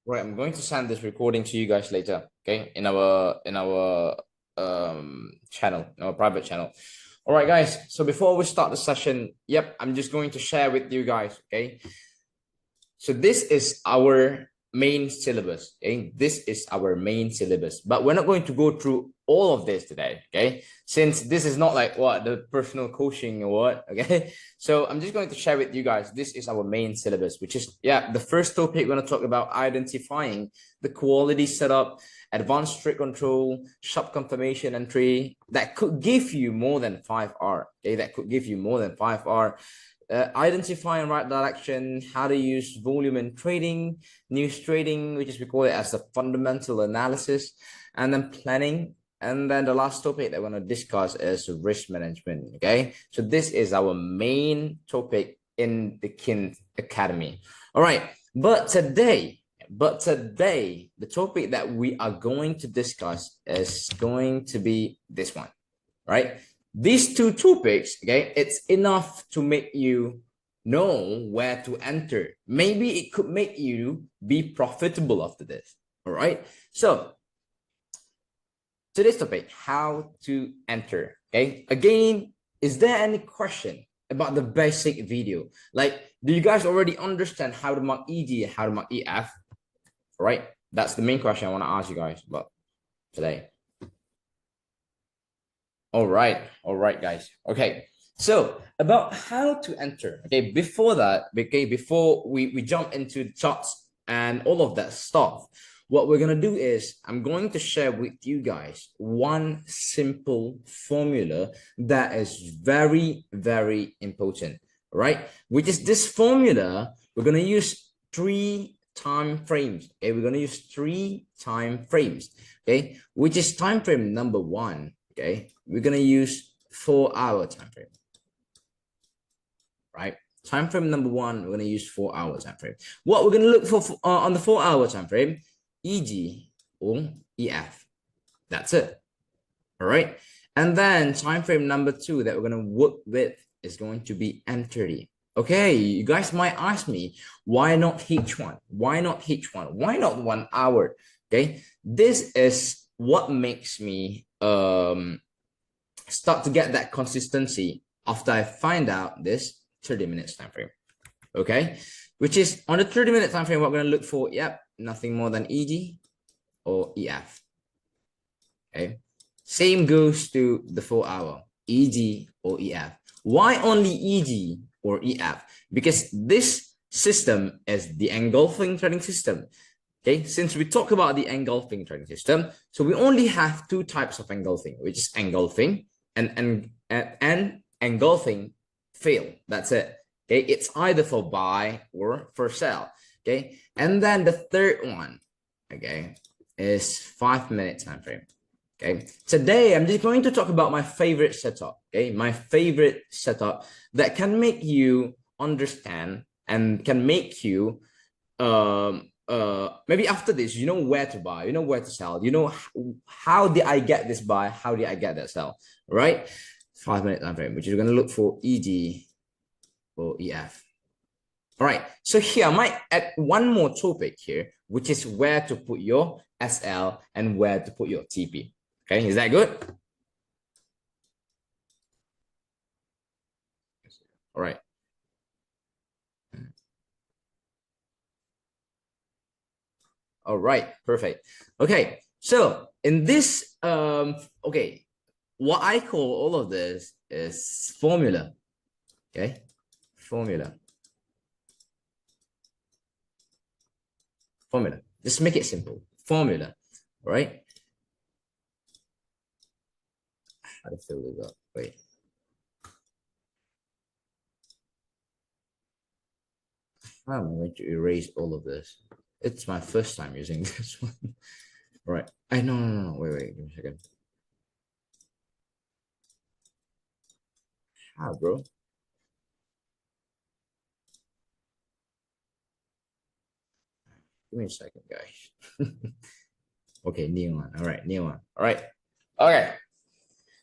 Right, I'm going to send this recording to you guys later, okay? In our channel, in our private channel. All right, guys. So before we start the session, yep, I'm just going to share with you guys, okay? So this is our main syllabus, okay? This is our main syllabus, but we're not going to go through all of this today, okay? Since this is not like what the personal coaching or what, okay? So I'm just going to share with you guys, this is our main syllabus, which is, yeah, the first topic we're going to talk about identifying the quality setup, advanced thread control, sharp confirmation entry that could give you more than 5R, okay? That could give you more than 5R. Identifying right direction, how to use volume in trading, news trading, which is we call it as the fundamental analysis, and then planning. And then the last topic that we're going to discuss is risk management. Okay, so this is our main topic in the Kin Academy. All right, but today, the topic that we are going to discuss is going to be this one, right? These two topics, okay, it's enough to make you know where to enter. Maybe it could make you be profitable after this. All right. So today's topic, how to enter. Okay. Again, is there any question about the basic video? Like, do you guys already understand how to mark ED, how to mark EF? All right. That's the main question I want to ask you guys about today. All right, guys. Okay, so about how to enter. Okay, before that, okay, before we jump into the charts and all of that stuff, what we're gonna do is I'm going to share with you guys one simple formula that is very, very important, right? Which is this formula, we're gonna use 3 time frames. Okay, we're gonna use 3 time frames, okay, which is time frame number 1. Okay, we're gonna use 4-hour time frame, right? Time frame number 1, we're gonna use 4-hour time frame. What we're gonna look for on the 4-hour time frame, EG or EF. That's it. All right. And then time frame number 2 that we're gonna work with is going to be M30. Okay, you guys might ask me, why not H1? Why not H1? Why not 1 hour? Okay, this is what makes me start to get that consistency after I find out this 30 minutes time frame. Okay, which is on the 30-minute time frame, what we're going to look for, yep, nothing more than EG or EF. Okay, same goes to the 4-hour, EG or EF. Why only EG or EF? Because this system is the engulfing trading system. Okay, since we talk about the engulfing trading system, so we only have 2 types of engulfing, which is engulfing and engulfing fail. That's it. Okay, it's either for buy or for sell. Okay, and then the third one, okay, is 5-minute time frame. Okay, today I'm just going to talk about my favorite setup. Okay, my favorite setup that can make you understand and can make you maybe after this, you know where to buy, you know where to sell, you know how did I get this buy, how did I get that sell, right? 5-minute time frame, which you're going to look for EG or EF. All right, so here I might add one more topic here, which is where to put your SL and where to put your TP. Okay, is that good? All right. All right, perfect. Okay, so in this, okay, what I call all of this is formula. Okay, formula. Formula. Just make it simple. Formula. All right. How to fill this up? Wait. How am I going to erase all of this? It's my first time using this one. All right. No. Wait. Give me a second. How, bro? Give me a second, guys. Okay, new one. All right, new one. All right. Okay.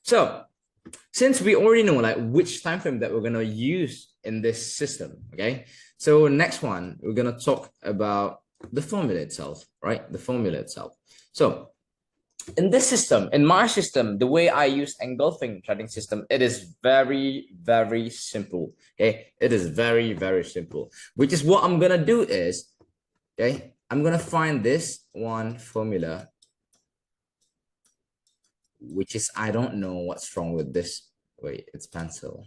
So since we already know like which time frame that we're gonna use in this system, okay. So next one, we're gonna talk about the formula itself, right? The formula itself. So in this system, in my system, the way I use engulfing trading system, it is very, very simple. Okay, it is very, very simple. Which is what I'm gonna do is, okay, I'm gonna find this one formula, which is, I don't know what's wrong with this. Wait, it's pencil.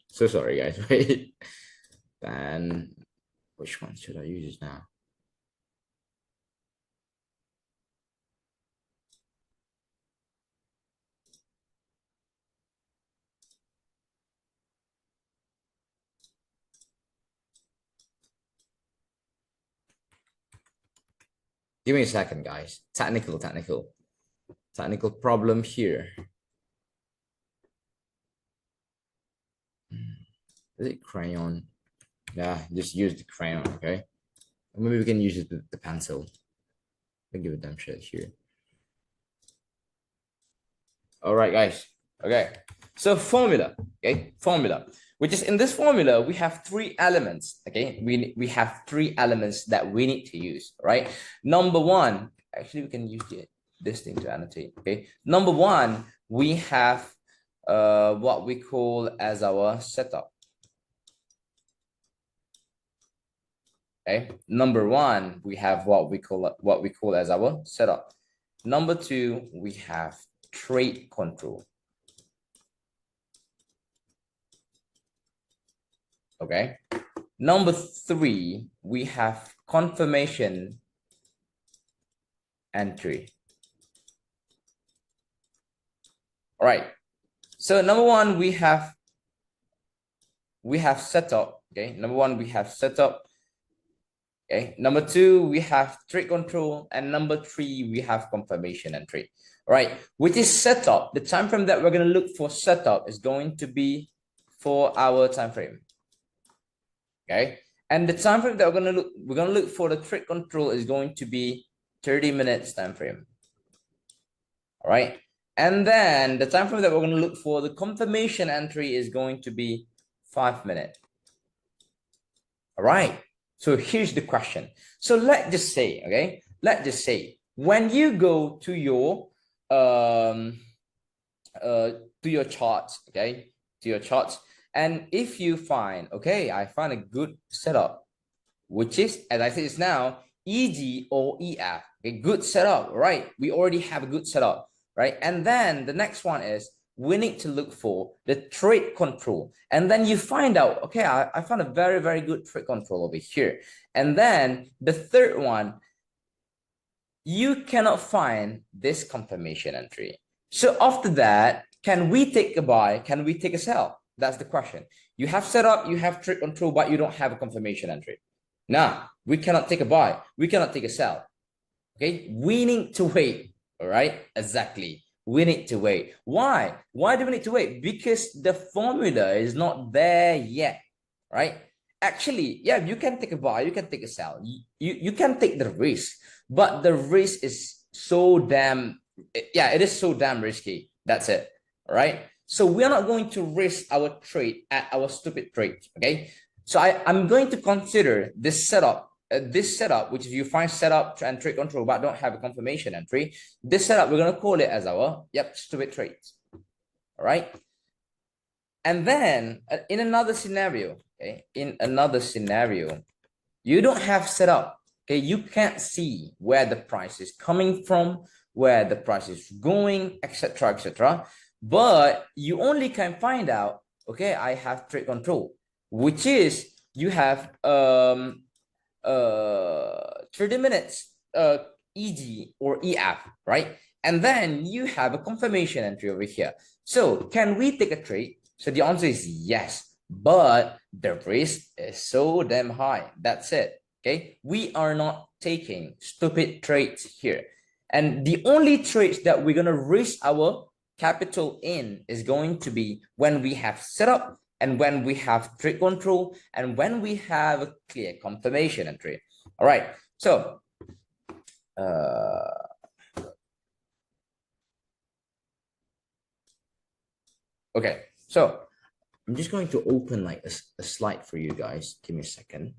So sorry, guys. Wait, then which one should I use now? Give me a second, guys. Technical problem here. Is it crayon? Yeah, just use the crayon, okay? Or maybe we can use the pencil. I'll give it damn shit here. All right, guys. Okay. So formula, okay? Formula, which is in this formula, we have three elements, okay? We have three elements that we need to use, right? Number one, actually, we can use this thing to annotate, okay? Number one, we have what we call as our setup. Okay, number one, we have what we call as our setup. Number two, we have trade control. Okay. Number three, we have confirmation entry. All right. So number one, we have setup. Okay. Number one, we have setup. Okay. Number two, we have trade control, and number three, we have confirmation entry. All right. Which is setup. The time frame that we're going to look for setup is going to be 4 hour time frame. Okay. And the time frame that we're gonna look for the trade control is going to be 30 minutes time frame. All right. And then the time frame that we're going to look for the confirmation entry is going to be 5 minutes. All right. So here's the question. So let's just say, okay, let's just say when you go to your charts, okay, to your charts, and if you find, okay, I find a good setup, which is, as I said, it's now EG or EF, a good setup, right? We already have a good setup, right? And then the next one is we need to look for the trade control. And then you find out, okay, I found a very, very good trade control over here. And then the third one, you cannot find this confirmation entry. So after that, can we take a buy? Can we take a sell? That's the question. You have setup, you have trade control, but you don't have a confirmation entry. Now, we cannot take a buy. We cannot take a sell. Okay, we need to wait. All right, exactly. We need to wait. Why? Why do we need to wait? Because the formula is not there yet, right? Actually, yeah, you can take a buy, you can take a sell. You can take the risk, but the risk is so damn, yeah, it is so damn risky. That's it, all right? So we are not going to risk our trade at our stupid trade, okay? So I'm going to consider this setup, which is you find setup and trade control, but don't have a confirmation entry. This setup, we're going to call it as our, stupid trades. All right. And then in another scenario, okay, you don't have setup. Okay, you can't see where the price is coming from, where the price is going, etc., etc. But you only can find out, okay, I have trade control, which is you have 30 minutes EG or EF, right? And then you have a confirmation entry over here. So can we take a trade? So the answer is yes, but the risk is so damn high. That's it. Okay, we are not taking stupid trades here. And the only trades that we're going to risk our capital in is going to be when we have setup and when we have trade control and when we have a clear confirmation entry. All right, so okay, so I'm just going to open like a slide for you guys. Give me a second.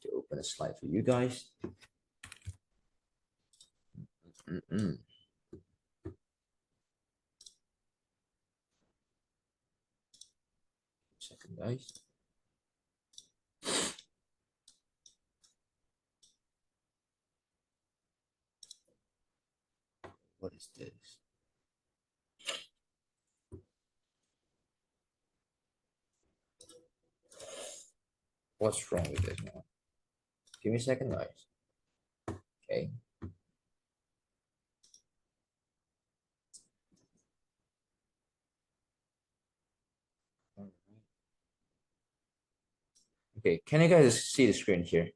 to open a slide for you guys. Second, guys. What is this? What's wrong with this now? Give me a second, guys. Okay. Okay, can you guys see the screen here?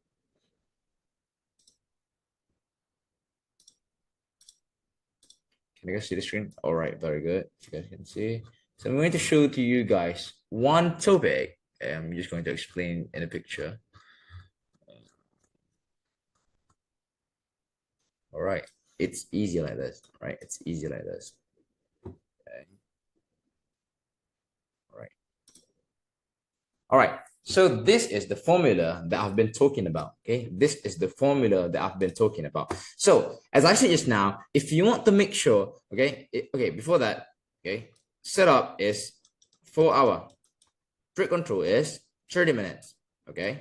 Can you guys see the screen? All right, very good. You guys can see. So I'm going to show to you guys one topic. I'm just going to explain in a picture. All right, it's easy like this, right? It's easy like this. Okay. All right. All right. So this is the formula that I've been talking about. Okay, this is the formula that I've been talking about. So as I said just now, if you want to make sure, okay, before that, okay, setup is 4 hour, trade control is 30 minutes, okay,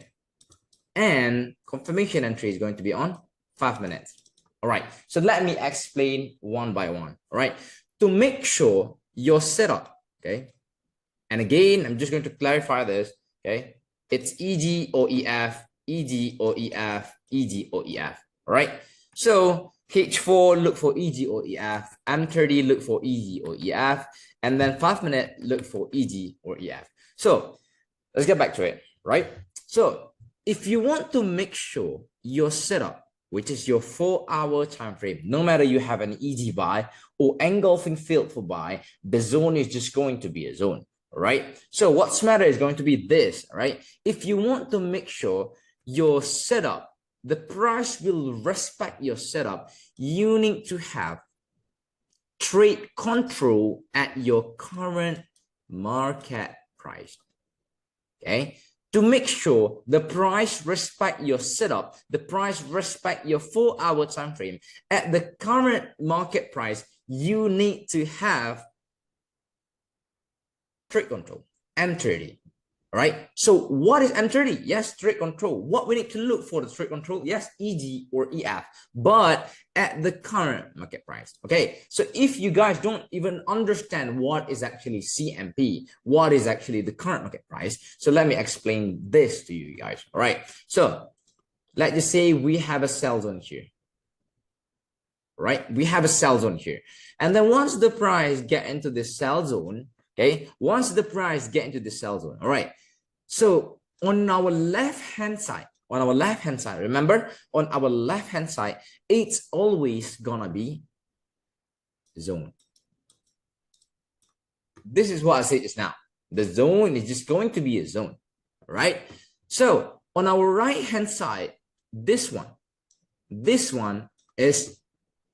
and confirmation entry is going to be on 5 minutes. All right. So let me explain one by one. All right. To make sure your setup, okay, and again, I'm just going to clarify this. Okay, it's EG or EF, EG or EF, EG or EF. All right. So H4 look for EG or EF, M30 look for EG or EF, and then 5 minute look for EG or EF. So let's get back to it. Right. So if you want to make sure your setup, which is your 4 hour time frame, no matter you have an EG buy or engulfing field for buy, the zone is just going to be a zone. Right? So what's matter is going to be this, right? If you want to make sure your setup, the price will respect your setup, you need to have trade control at your current market price. Okay? To make sure the price respect your setup, the price respect your 4 hour time frame at the current market price, you need to have trade control, M30, right? So what is M30? Yes, trade control. What we need to look for the trade control? Yes, EG or EF, but at the current market price. Okay, so if you guys don't even understand what is actually CMP, what is actually the current market price, so let me explain this to you guys. All right, so let's just say we have a sell zone here. Right, we have a sell zone here, and then once the price get into this sell zone, okay, once the price get into the sell zone, all right, so on our left hand side, remember, on our left hand side, it's always gonna be zone. This is what I said just now. The zone is just going to be a zone, right? So on our right hand side, this one is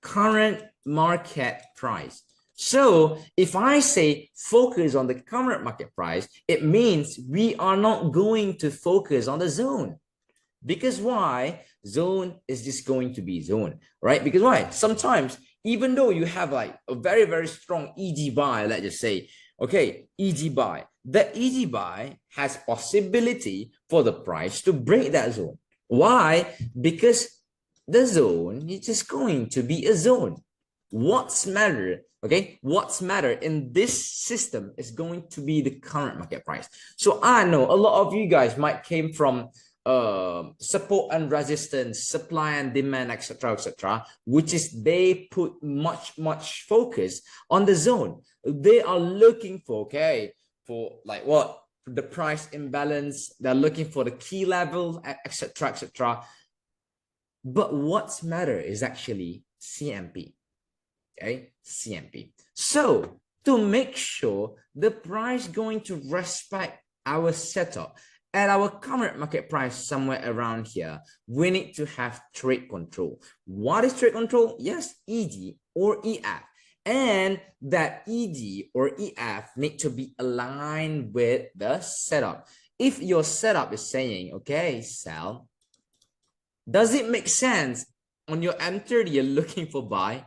current market price. So if I say focus on the current market price, it means we are not going to focus on the zone. Because why? Zone is just going to be zone, right? Because why? Sometimes, even though you have like a very, very strong EG buy, let's just say, okay, EG buy, the EG buy has possibility for the price to break that zone. Why? Because the zone is just going to be a zone. What's matter, okay, what's matter in this system is going to be the current market price. So I know a lot of you guys might came from support and resistance, supply and demand, etc., which is they put much focus on the zone. They are looking for, okay, for like what, the price imbalance, they're looking for the key level, etc. But what's matter is actually CMP. Okay, CMP. So to make sure the price going to respect our setup at our current market price somewhere around here, we need to have trade control. What is trade control? Yes, EG or EF. And that EG or EF need to be aligned with the setup. If your setup is saying, okay, sell, Does it make sense on your M30 you're looking for buy?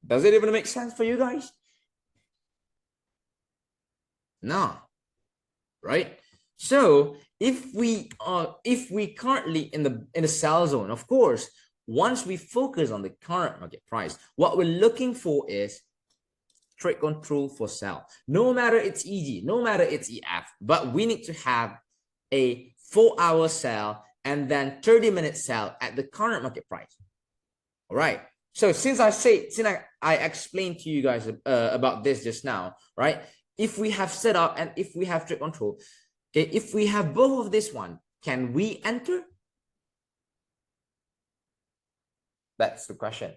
Does it even make sense for you guys? No, right? So if we currently in the sell zone, of course, once we focus on the current market price, what we're looking for is trade control for sell. No matter it's EG, no matter it's EF, but we need to have a 4-hour sell and then 30-minute sell at the current market price. All right. So since I explained to you guys about this just now, right? If we have set up and if we have trade control, okay, if we have both of this one, can we enter? That's the question.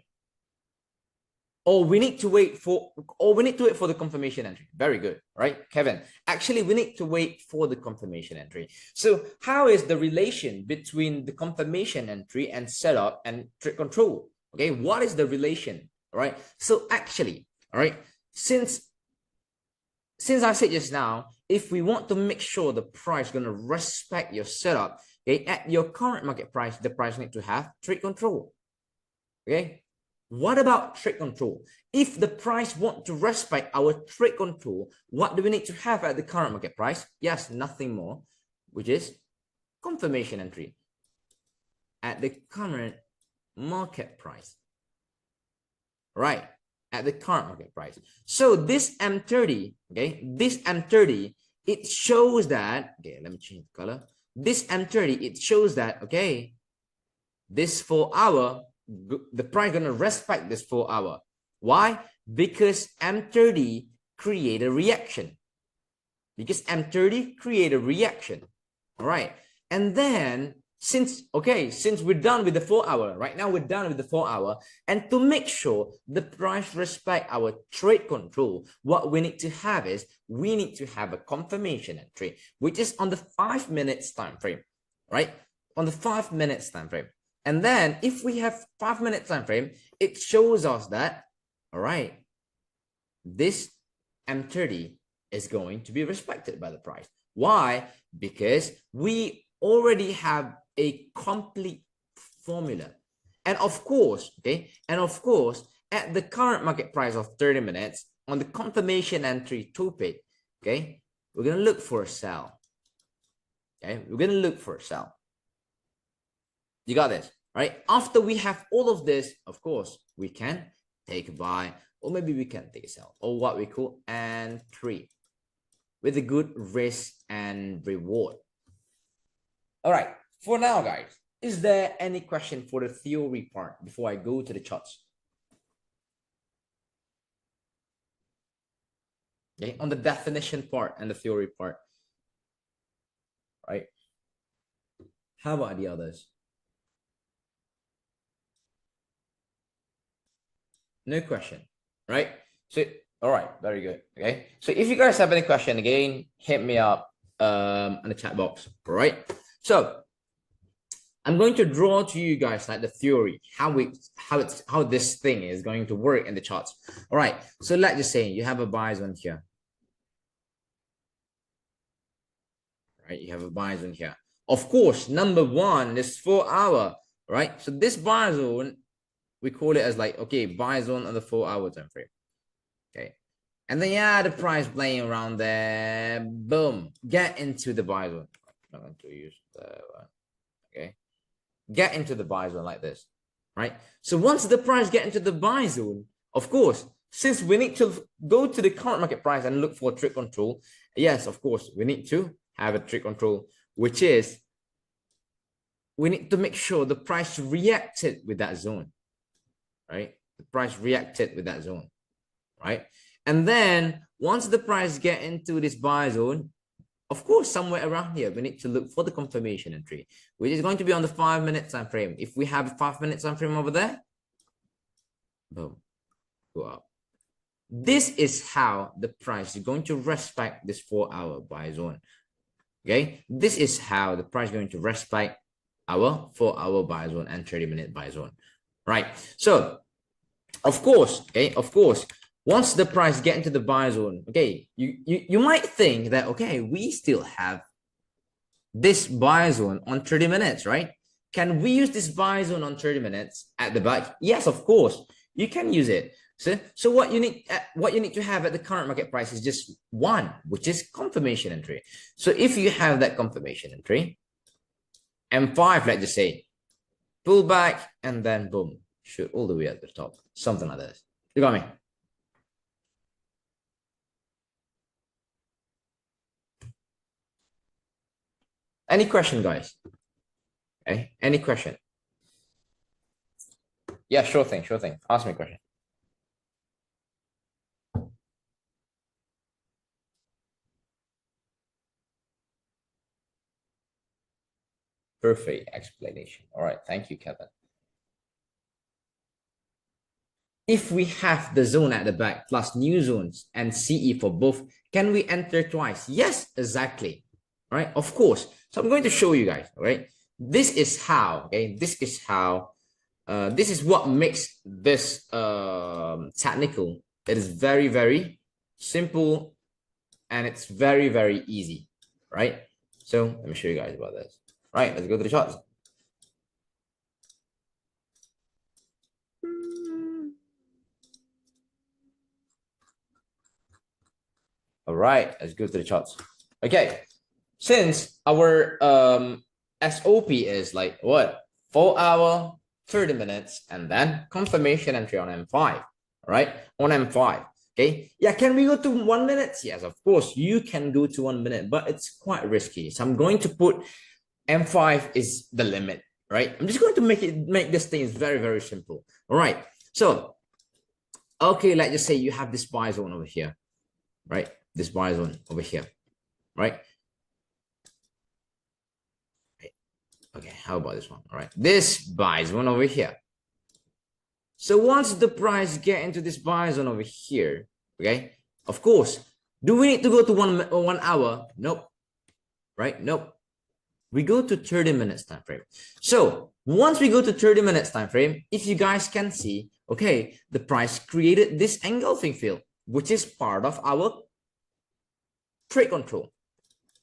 Or we need to wait for the confirmation entry. Very good, right, Kevin? Actually, we need to wait for the confirmation entry. So how is the relation between the confirmation entry and setup and trade control? Okay, what is the relation? All right. So actually, all right, since I said just now, if we want to make sure the price is going to respect your setup, okay, at your current market price, the price need to have trade control. Okay. What about trade control? If the price want to respect our trade control, what do we need to have at the current market price? Yes, nothing more, which is confirmation entry at the current market price. Right, at the current market price. So this M30, okay, this M30, it shows that, okay, let me change the color. This M30, it shows that, okay, this 4-hour, the price gonna respect this 4-hour. Why? Because M30 create a reaction. Because M30 create a reaction. All right. And then since we're done with the 4-hour, right now we're done with the 4-hour, and to make sure the price respect our trade control, what we need to have is we need to have a confirmation entry, which is on the 5 minutes time frame, right? On the 5 minutes time frame. And then if we have 5 minutes time frame, it shows us that, all right, this M30 is going to be respected by the price. Why? Because we already have a complete formula. And of course, okay, at the current market price of 30 minutes on the confirmation entry topic, okay, we're going to look for a sell. Okay, we're going to look for a sell. You got this, right? After we have all of this, of course, we can take a buy, or maybe we can take a sell, or what we call entry with a good risk and reward. All right, for now, guys, is there any question for the theory part before I go to the charts? Okay, on the definition part and the theory part, right? How about the others? No question, right? So, all right, very good. Okay, so if you guys have any question, again, hit me up in the chat box. All right. So I'm going to draw to you guys like the theory, how this thing is going to work in the charts. All right. So let's just say you have a buy zone here. Right, you have a buy zone here. Of course, number one, this 4-hour, right? So this buy zone, we call it as like, okay, buy zone on the 4-hour time frame. Okay. And then, yeah, the price playing around there. Boom. Get into the buy zone. I'm not going to use the one. Okay. Get into the buy zone like this. Right. So once the price get into the buy zone, of course, since we need to go to the current market price and look for trade control, yes, of course, we need to have a trade control, which is we need to make sure the price reacted with that zone. Right? The price reacted with that zone, right? And then once the price get into this buy zone, of course, somewhere around here, we need to look for the confirmation entry, which is going to be on the 5 minute time frame. If we have a 5 minute time frame over there, boom, go up. This is how the price is going to respect this 4-hour buy zone. Okay, this is how the price is going to respect our 4-hour buy zone and 30-minute buy zone. Right. So, of course, okay, once the price get into the buy zone, okay, you might think that, okay, we still have this buy zone on 30 minutes, right? Can we use this buy zone on 30 minutes at the back? Yes, of course, you can use it. So what you need to have at the current market price is just one, which is confirmation entry. So if you have that confirmation entry, M5, let's just say, pull back and then boom, shoot all the way at the top, something like this. You got me? Any question, guys? Okay, any question? Yeah, sure thing, sure thing. Ask me a question. Perfect explanation. All right, thank you, Kevin. If we have the zone at the back plus new zones and CE for both, can we enter twice? Yes, exactly. All right, of course. So I'm going to show you guys. All right, this is how. Okay, this is how. This is what makes this technical. It is very, very simple, and it's very, very easy. Right. So let me show you guys about this. Right, let's go to the charts. All right, let's go to the charts. Okay, since our SOP is like what? 4 hour, 30 minutes, and then confirmation entry on M5. All right, on M5. Okay, yeah, can we go to 1 minute? Yes, of course, you can go to 1 minute, but it's quite risky. So I'm going to put M5 is the limit, right? I'm just going to make this thing very, very simple. All right, so okay, let's just say you have this buy zone over here, right? This buy zone over here, right? Okay, how about this one? All right, this buy zone over here. So once the price get into this buy zone over here, okay, of course, do we need to go to 1 hour? Nope, right? Nope. We go to 30 minutes time frame. So once we go to 30 minutes time frame, if you guys can see, okay, the price created this engulfing field, which is part of our trade control,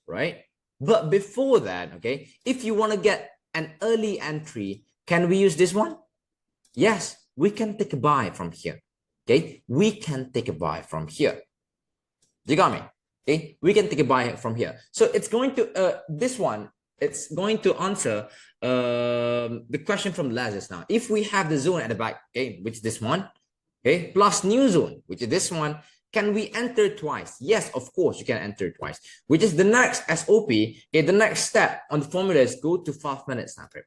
right? But before that, okay, if you want to get an early entry, can we use this one? Yes, we can take a buy from here. Okay, we can take a buy from here. You got me? Okay, we can take a buy from here. So it's going to this one. It's going to answer the question from Lazarus now. If we have the zone at the back, okay, which is this one, okay, plus new zone, which is this one, can we enter twice? Yes, of course, you can enter twice, which is the next SOP. Okay, the next step on the formula is go to 5 minutes time frame.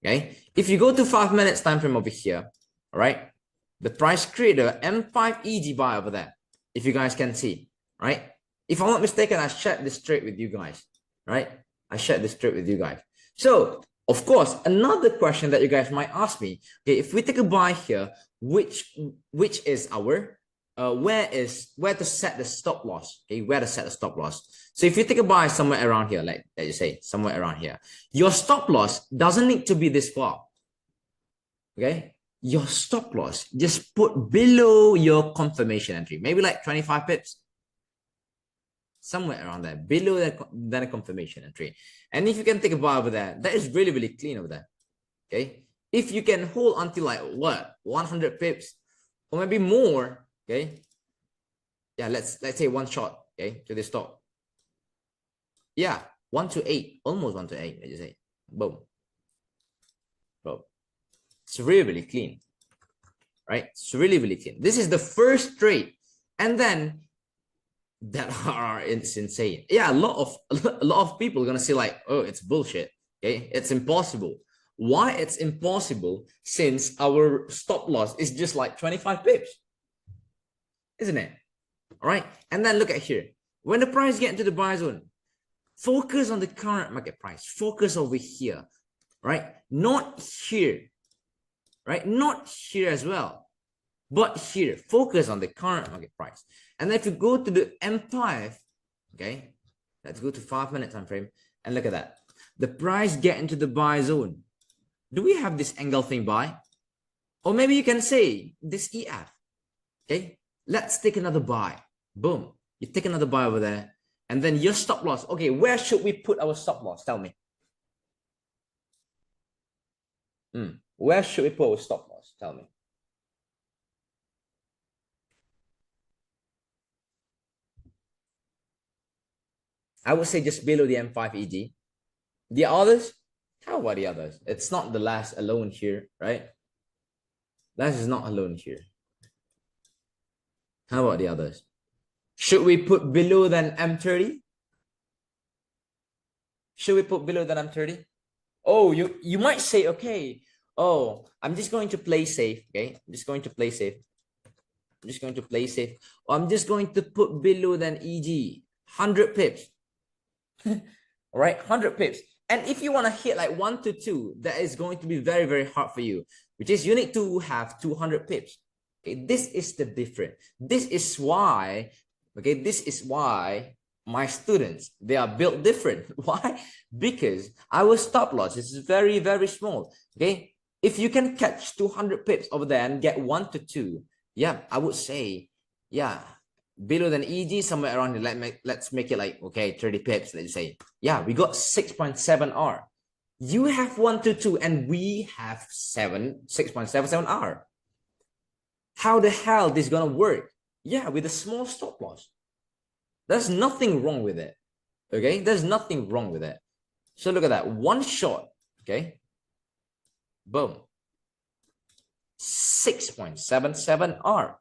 Okay, if you go to 5 minutes time frame over here, all right, the price creator M5 EG buy over there, if you guys can see, right? If I'm not mistaken, I shared this trade with you guys, right? I shared this trade with you guys. So, of course, another question that you guys might ask me, okay, if we take a buy here, which is our where to set the stop loss? Okay, where to set the stop loss? So if you take a buy somewhere around here, like let's just say somewhere around here, your stop loss doesn't need to be this far. Okay, your stop loss just put below your confirmation entry, maybe like 25 pips, somewhere around there, below that confirmation entry. And if you can take a buy over there, that is really, really clean over there. Okay, if you can hold until like what, 100 pips or maybe more. Okay, yeah, let's say one shot, okay, to the stop. Yeah, 1 to 8, almost 1 to 8, let's just say. Boom. Boom. It's really, really clean, right? It's really, really clean. This is the first trade, and then that are it's insane. Yeah, a lot of people are gonna say like, oh, it's bullshit. Okay, it's impossible. Why it's impossible? Since our stop loss is just like 25 pips, isn't it? All right, and then look at here. When the price get into the buy zone, focus on the current market price. Focus over here, right? Not here, right? Not here as well, but here. Focus on the current market price. And then if you go to the M5, okay, let's go to 5 minute time frame and look at that. The price get into the buy zone. Do we have this engulfing buy? Or maybe you can say this EF, okay? Let's take another buy. Boom. You take another buy over there. And then your stop loss. Okay, where should we put our stop loss? Tell me. Where should we put a stop loss? Tell me. I would say just below the M5 EG. The others, how about the others? It's not the last alone here, right? Last is not alone here. How about the others? Should we put below than M30? Should we put below than M30? Oh, you might say, okay, oh, I'm just going to play safe, okay? I'm just going to play safe. I'm just going to play safe. Or I'm just going to put below than EG, 100 pips. All right, 100 pips. And if you want to hit like 1 to 2, that is going to be very, very hard for you, which is you need to have 200 pips. Okay, this is the difference. This is why, okay, this is why my students, they are built different. Why? Because our stop loss is very, very small. Okay, if you can catch 200 pips over there and get 1 to 2, yeah, I would say, yeah, below than EG, somewhere around here. Let's make it like, okay, 30 pips, let's say. Yeah, we got 6.7 R. You have 1 to 2 and we have 6.77 R. How the hell this is gonna work? Yeah, with a small stop loss. There's nothing wrong with it. Okay, there's nothing wrong with it. So look at that, one shot. Okay, boom, 6.77 R.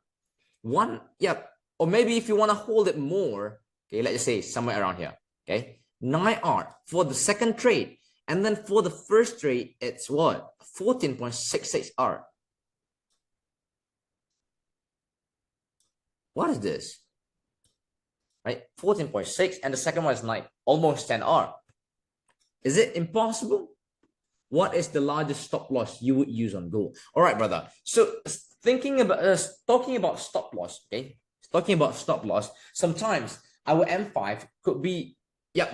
One, yep. Or maybe if you want to hold it more, okay, let's say somewhere around here. Okay, 9 R for the second trade, and then for the first trade, it's what? 14.66 R. What is this? Right, 14.6, and the second one is like almost 10 R. Is it impossible? What is the largest stop loss you would use on gold? All right, brother. So thinking about talking about stop loss, okay? Talking about stop loss, sometimes our M5 could be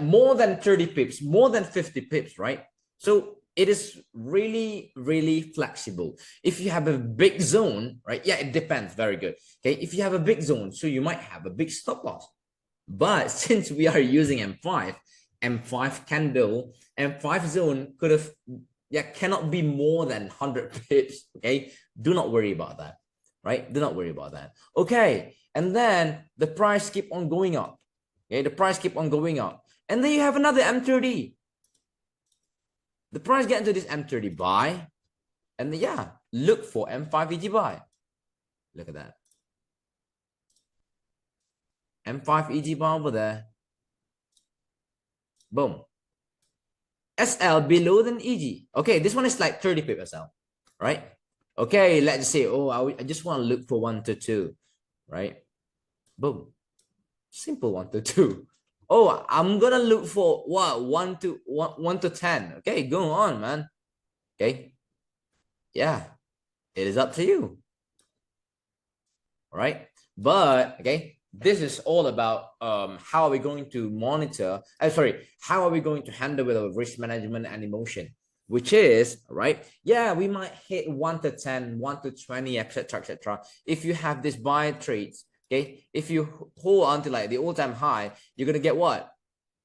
more than 30 pips, more than 50 pips, right? So it is really, really flexible. If you have a big zone, right? Yeah, it depends. Very good. Okay, if you have a big zone, so you might have a big stop loss. But since we are using M5 candle, M5 zone could have, cannot be more than 100 pips. Okay, do not worry about that, right? Do not worry about that. Okay, and then the price keep on going up. Okay, the price keep on going up, and then you have another M30. The price get into this M30 buy, and then, look for M5 EG buy. Look at that. M5 EG buy over there. Boom. SL below than EG. Okay, this one is like 30 pip SL, right? Okay, let's say, oh, I just want to look for 1 to 2, right? Boom. Simple 1 to 2. Oh, I'm gonna look for what? 1 to 10. Okay, go on, man. Okay. Yeah, it is up to you. All right. But okay, this is all about how are we going to monitor, how are we going to handle with our risk management and emotion, which is, right, we might hit 1 to 10, 1 to 20, etc., etc. If you have this buy trades, okay, if you hold on to like the all-time high, you're gonna get what?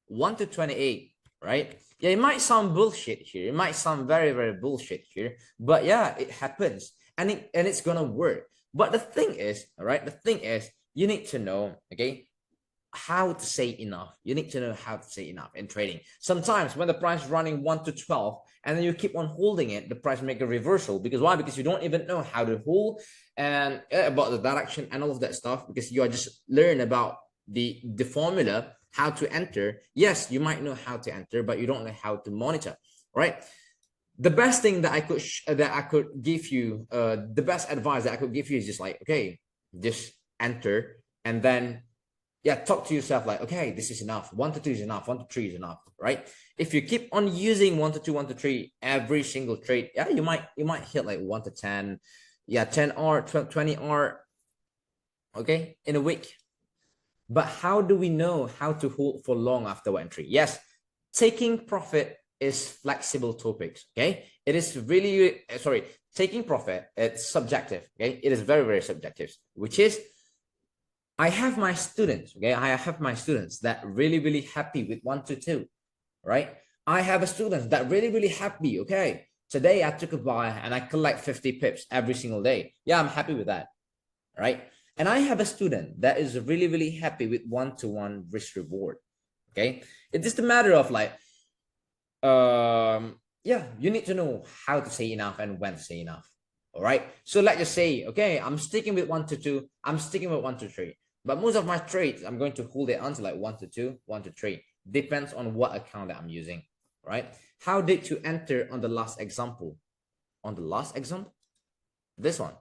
1 to 28, right? Yeah, it might sound bullshit here, it might sound very, very bullshit here, but yeah, it happens, and it's gonna work. But the thing is, all right, the thing is, you need to know, okay, how to say enough. You need to know how to say enough in trading. Sometimes when the price is running 1 to 12 and then you keep on holding it, the price make a reversal. Because why? Because you don't even know how to hold and about the direction and all of that stuff, because you are just learn about the formula, how to enter. Yes, you might know how to enter, but you don't know how to monitor, right? The best thing that I could give you, the best advice that I could give you is just like, okay, just enter, and then talk to yourself like, okay, this is enough. 1 to 2 is enough. 1 to 3 is enough, right? If you keep on using 1 to 2, 1 to 3 every single trade, you might hit like 1 to 10, 10 R, 20 R, okay, in a week. But how do we know how to hold for long after one entry? Yes, taking profit is flexible topics, okay? It is really, taking profit, it's subjective, okay? It is very, very subjective, which is, I have my students, okay? I have my students that really, really happy with 1 to 2, right? I have a student that really, really happy, okay? Today I took a buy and I collect 50 pips every single day. Yeah, I'm happy with that, right? And I have a student that is really, really happy with one-to-one risk reward. Okay, it's just a matter of like, yeah, you need to know how to say enough and when to say enough. All right, so let's just say, okay, I'm sticking with 1 to 2, I'm sticking with 1 to 3, but most of my trades I'm going to hold it onto like 1 to 2, 1 to 3, depends on what account that I'm using, right? How did you enter on the last example? On the last example, this one,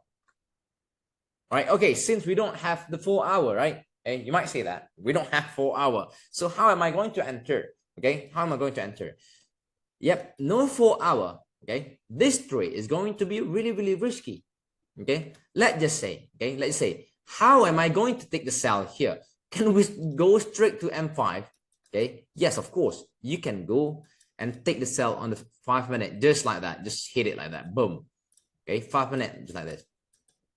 right? Okay, since we don't have the 4 hour, right? And you might say that we don't have 4 hour, so how am I going to enter? Okay, how am I going to enter? Yep, no 4 hour. Okay, this trade is going to be really, really risky. Okay, let's just say, okay, let's say, how am I going to take the sell here? Can we go straight to M5? Okay, yes, of course, you can go and take the sell on the 5 minute, just like that, just hit it like that, boom. Okay, 5 minute, just like this.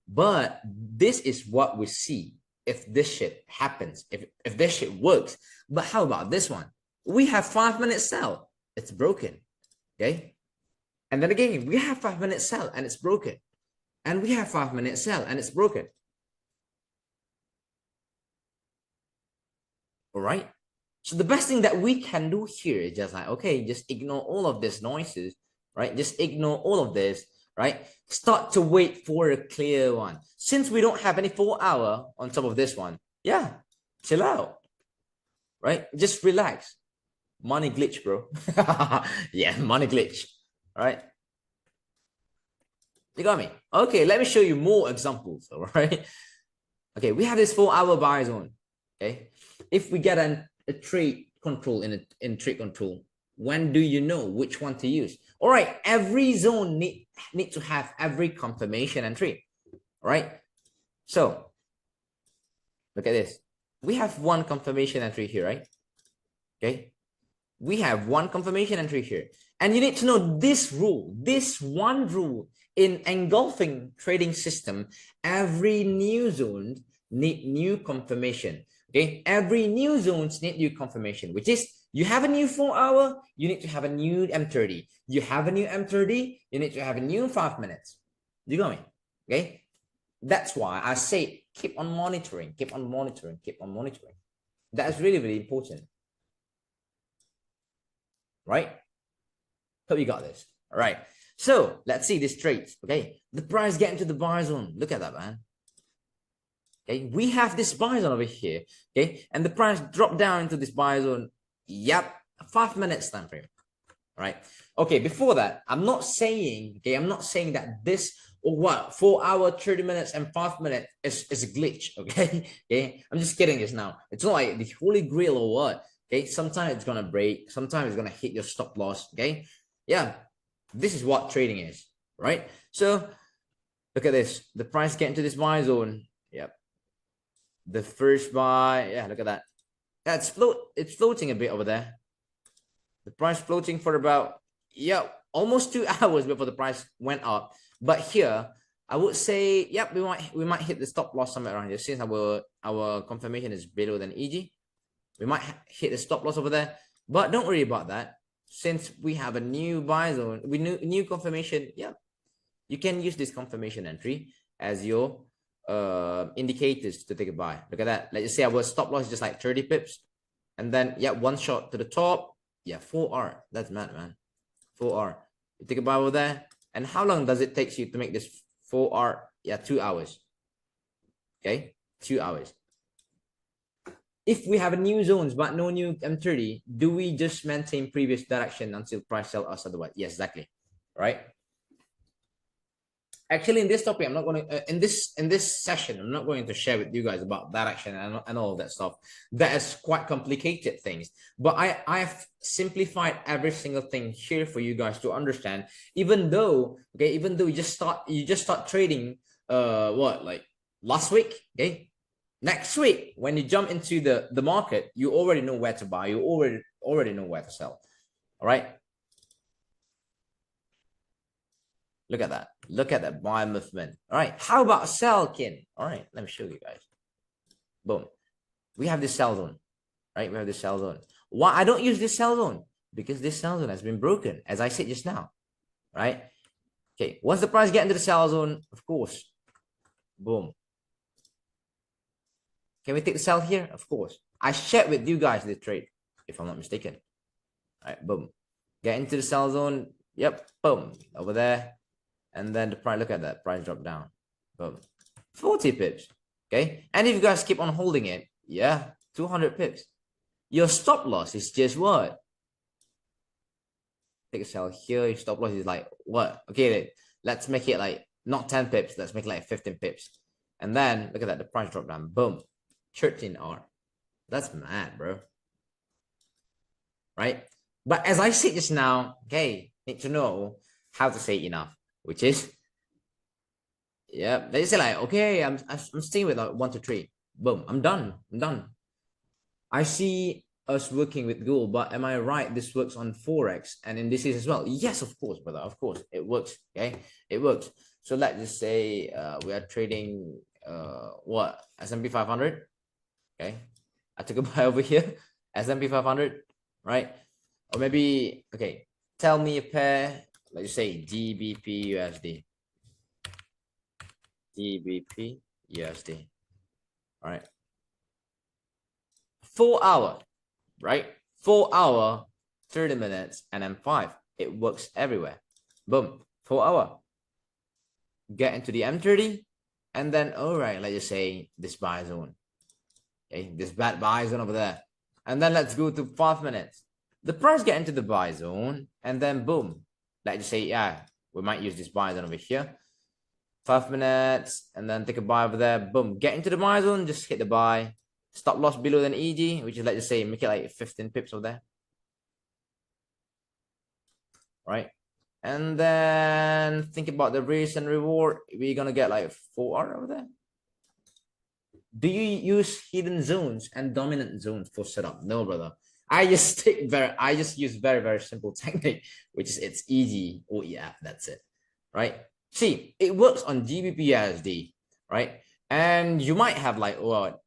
But this is what we see if this shit happens, if this shit works. But how about this one? We have 5 minute sell, it's broken. Okay, and then again, we have 5 minute sell and it's broken, and we have 5 minute sell and it's broken. All right, so the best thing that we can do here is just like, okay, just ignore all of these noises, right? Just ignore all of this, right? Start to wait for a clear one. Since we don't have any 4 hour on top of this one, yeah, chill out, right? Just relax. Money glitch, bro. Yeah, money glitch, right? You got me? Okay, let me show you more examples, all right? Okay, we have this 4 hour buy zone, okay? If we get a trade control in trade control, when do you know which one to use? All right, every zone need to have every confirmation entry, all right? So look at this. We have one confirmation entry here, right? Okay, we have one confirmation entry here, and you need to know this rule, this one rule in engulfing trading system. Every new zone need new confirmation. Okay, every new zones need new confirmation, which is you have a new 4 hour, you need to have a new M30. You have a new M30, you need to have a new 5 minutes. You got me? Okay, that's why I say keep on monitoring, keep on monitoring, keep on monitoring. That's really, really important, right? Hope you got this. All right, so let's see this trades. Okay, the price get into the buy zone. Look at that, man. Okay, we have this buy zone over here. Okay, and the price dropped down into this buy zone. Yep, 5 minutes time frame. All right. Okay, before that, I'm not saying, okay, I'm not saying that this or what 4 hour, 30 minutes, and 5 minutes is a glitch. Okay. Okay, I'm just kidding this now. It's not like the holy grail or what. Okay, sometimes it's gonna break, sometimes it's gonna hit your stop loss. Okay, yeah, this is what trading is, right? So look at this, the price get into this buy zone. Yep, the first buy, yeah, look at that. Yeah, it's floating a bit over there. The price floating for about, yeah, almost 2 hours before the price went up. But here I would say, yep, we might hit the stop loss somewhere around here, since our confirmation is below than EG. We might hit the stop loss over there, but don't worry about that. Since we have a new buy zone, we new confirmation, yeah, you can use this confirmation entry as your indicators to take a buy. Look at that. Let's just say our stop loss is just like 30 pips, and then yeah, one shot to the top. Yeah, 4R. That's mad, man. 4R. You take a buy over there, and how long does it take you to make this 4R? Yeah, 2 hours. Okay, 2 hours. If we have a new zones but no new M30, do we just maintain previous direction until price sell us otherwise? Yes, exactly. Right. Actually, in this topic, I'm not going to in this session, I'm not going to share with you guys about direction and all of that stuff. That is quite complicated things. But I've simplified every single thing here for you guys to understand. Even though, okay, even though you just start trading what, like last week, okay? Next week, when you jump into the market, you already know where to buy, you already know where to sell. All right. Look at that. Look at that buy movement. All right. How about sell, Kin? All right. Let me show you guys. Boom. We have this sell zone. Right. We have this sell zone. Why I don't use this sell zone? Because this sell zone has been broken, as I said just now. right? Okay, once the price get into the sell zone, of course, boom. Can we take the sell here? Of course. I shared with you guys the trade, if I'm not mistaken. All right, boom. Get into the sell zone. Yep, boom, over there. And then the price, look at that, price drop down. Boom. 40 pips. Okay. And if you guys keep on holding it, yeah, 200 pips. Your stop loss is just what? Take a sell here. Your stop loss is like what? Okay, let's make it like not 10 pips. Let's make it like 15 pips. And then look at that, the price drop down. Boom. 13R. That's mad, bro. Right? But as I said just now, okay, need to know how to say enough, which is, yeah, they say like, okay, I'm staying with like 1 to 3. Boom, I'm done. I see us working with gold, but am I right? This works on Forex and in this case as well. Yes, of course, brother. Of course, it works. Okay, it works. So let's just say we are trading what, S&P 500. Okay, I took a buy over here, S&P 500, right? Or maybe, okay, tell me a pair. Let's say GBP USD. GBP USD. All right. 4 hour, right? 4 hour, 30 minutes, and then 5. It works everywhere. Boom. 4 hour. Get into the M30, and then, all right, let's just say this buy zone. Okay, this bad buy zone over there. And then let's go to 5 minutes. The price get into the buy zone, and then boom. Let's just say, yeah, we might use this buy zone over here. 5 minutes, and then take a buy over there. Boom. Get into the buy zone, just hit the buy. Stop loss below than EG, which is, let's just say, make it like 15 pips over there. Right? And then think about the risk and reward. We're going to get like 4R over there. Do you use hidden zones and dominant zones for setup? No, brother. I just use very, very simple technique, which is it's easy OEF. That's it. Right? See, it works on GBPUSD, right? And you might have like, oh,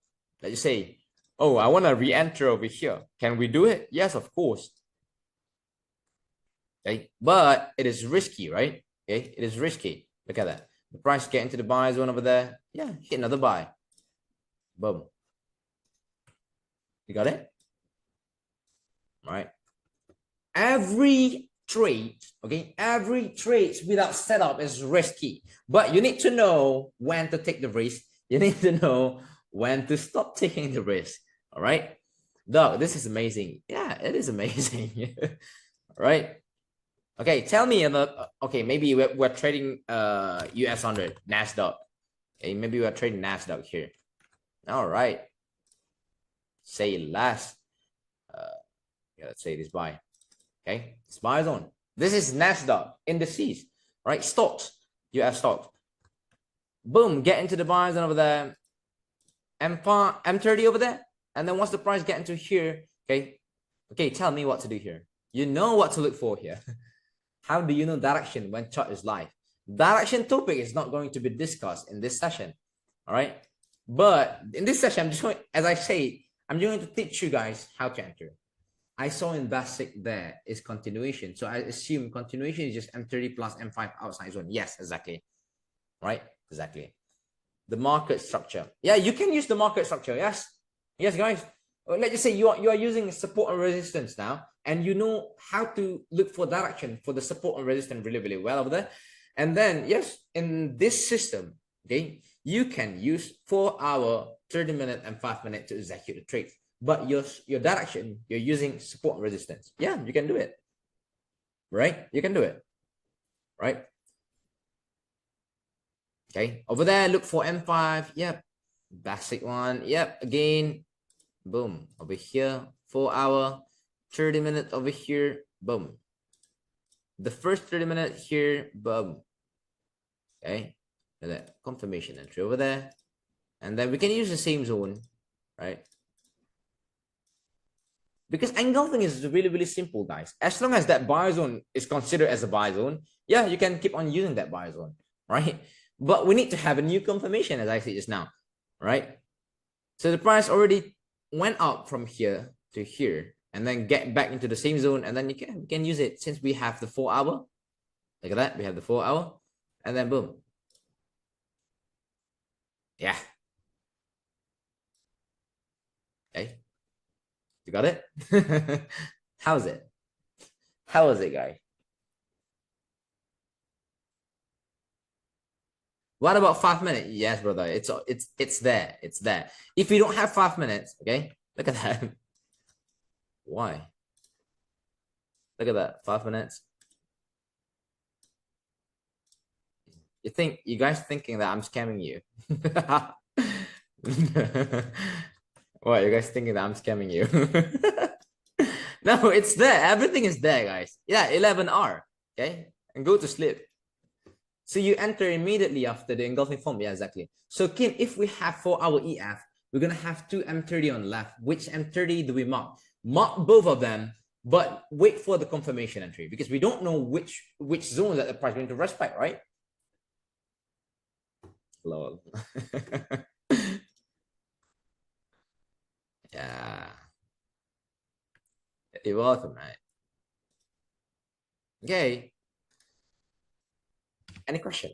let's just say, oh, I want to re-enter over here. Can we do it? Yes, of course. Okay, but it is risky, right? Okay, it is risky. Look at that. The price get into the buy zone over there. Yeah, hit another buy. Boom. You got it? All right. Every trade, okay, every trade without setup is risky, but you need to know when to take the risk. You need to know when to stop taking the risk. All right. Dog, this is amazing. Yeah, it is amazing. All right. Okay, tell me about, okay, maybe we're trading US 100, NASDAQ. Okay, maybe we're trading NASDAQ here. All right. Say last. Yeah, let's say this buy. Okay, it's buy zone. This is NASDAQ indices, right? Stocks, US stocks. Boom, get into the buy zone over there. M30 over there. And then once the price get into here, okay, tell me what to do here. You know what to look for here. How do you know direction when chart is live? Direction topic is not going to be discussed in this session. All right. But in this session, I'm just going, as I say, I'm going to teach you guys how to enter. I saw in basic there is continuation. So I assume continuation is just M30 plus M5 outside zone. Yes, exactly. Right? Exactly. The market structure. Yeah, you can use the market structure. Yes. Yes, guys. Let's just say you are using support and resistance now, and you know how to look for direction for the support and resistance really, really well over there. And then, yes, in this system, okay, you can use 4 hour, 30 minute, and 5 minute to execute the trade. But your direction, you're using support and resistance. Yeah, you can do it. Right? You can do it. Right? Okay. Over there, look for M5. Yep. Basic one. Yep. Again. Boom. Over here. 4 hour. 30 minutes over here. Boom. The first 30 minutes here. Boom. Okay. And then confirmation entry over there. And then we can use the same zone. Right? Because engulfing is really, really simple, guys. As long as that buy zone is considered as a buy zone, yeah, you can keep on using that buy zone, right? But we need to have a new confirmation, as I said just now, right? So the price already went up from here to here, and then get back into the same zone, and then you can use it since we have the 4 hour. Look at that. We have the 4 hour, and then boom. Yeah. Okay. You got it? How's it? How was it, guys? What about 5 minutes? Yes, brother. It's there. It's there. If you don't have 5 minutes, okay, look at that. Why? Look at that. 5 minutes. You guys thinking that I'm scamming you? What, you guys thinking that I'm scamming you? No, it's there. Everything is there, guys. Yeah, 11R. Okay, and go to sleep. So you enter immediately after the engulfing form. Yeah, exactly. So Kim, if we have 4-hour EF, we're gonna have two M30 on left. Which M30 do we mark? Mark both of them, but wait for the confirmation entry because we don't know which zone that the price is going to respect, right? Lol. Yeah. You're welcome, right? Okay. Any question?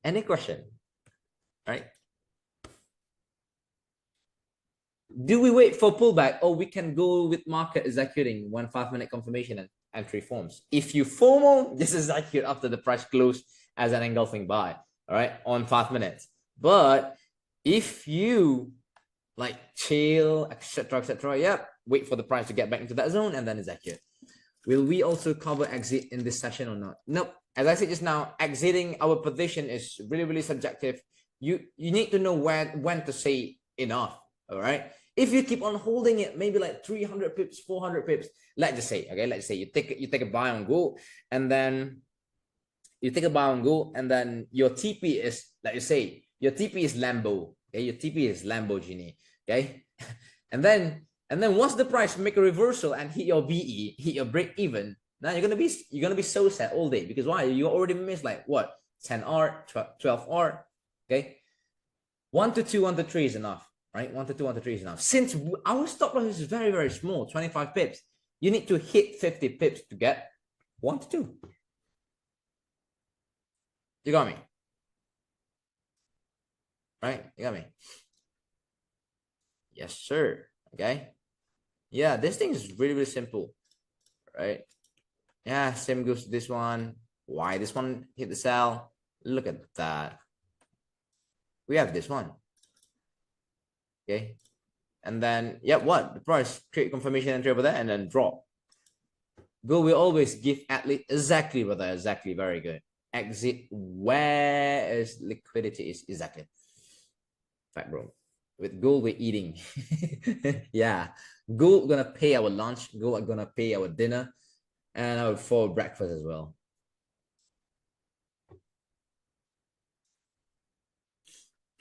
Any question? Right? Do we wait for pullback or we can go with market executing when 5-minute confirmation and entry forms? If you FOMO, this is execute after the price closed as an engulfing buy, all right, on 5 minutes. But if you like chill, etc., yep, wait for the price to get back into that zone and then execute. Will we also cover exit in this session or not? Nope. As I said just now, exiting our position is really, really subjective. You need to know when to say enough. All right. If you keep on holding it, maybe like 300 pips, 400 pips, let's just say, okay, let's say you take a buy on gold, and then you take a buy on gold, and then your TP is, let you say, your TP is Lambo. Okay, your TP is Lamborghini. Okay, and then once the price make a reversal and hit your BE, hit your break even, now you're gonna be so sad all day because why? You already missed like what 10R, 12R. Okay, 1 to 2, 1 to 3 is enough, right? 1 to 2, 1 to 3 is enough. Since our stop loss is very, very small, 25 pips, you need to hit 50 pips to get 1 to 2. You got me, right? You got me. Yes, sir. Okay. Yeah, this thing is really, really simple, right? Yeah, same goes to this one. Why this one hit the sell? Look at that. We have this one. Okay. And then, yeah, what? The price, create confirmation entry over there and then drop. Go will always give at least exactly what that exactly. Very good. Exit where is liquidity is exactly. Fact, bro. With gold, we're eating. Yeah. Gold gonna pay our lunch. Gold are gonna pay our dinner and our for breakfast as well.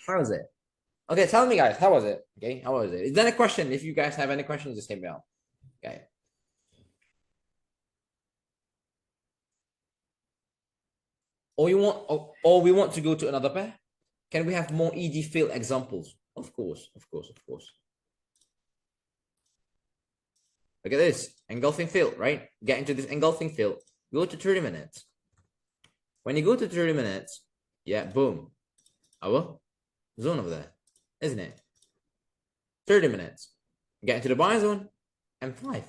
How was it? Okay, tell me, guys, how was it? Okay, how was it? Is there any question? If you guys have any questions, just hit me out. Okay. Or you want, or we want to go to another pair? Can we have more EG field examples? Of course, of course, of course. Look at this engulfing field, right? Get into this engulfing field. Go to 30 minutes. When you go to 30 minutes, yeah, boom, our zone over there, isn't it? 30 minutes. Get into the buy zone, M5.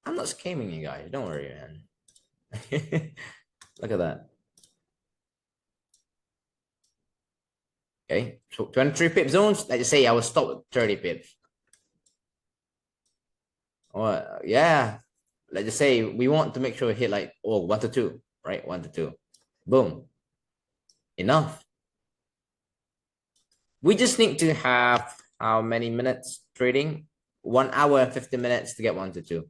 I'm not scamming you guys. Don't worry, man. Look at that. Okay, so 23 pip zones. Let's just say I will stop at 30 pips. Or yeah, let's just say we want to make sure we hit like 1 to 2, right? 1 to 2. Boom. Enough. We just need to have how many minutes trading? 1 hour and 50 minutes to get 1 to 2.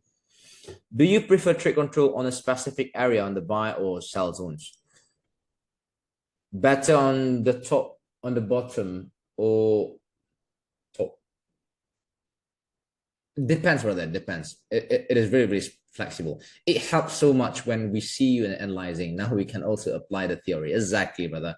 Do you prefer trade control on a specific area on the buy or sell zones? Better on the top, on the bottom, or top? Depends, brother. Depends. It is very, very flexible. It helps so much when we see you in analyzing. Now we can also apply the theory. Exactly, brother.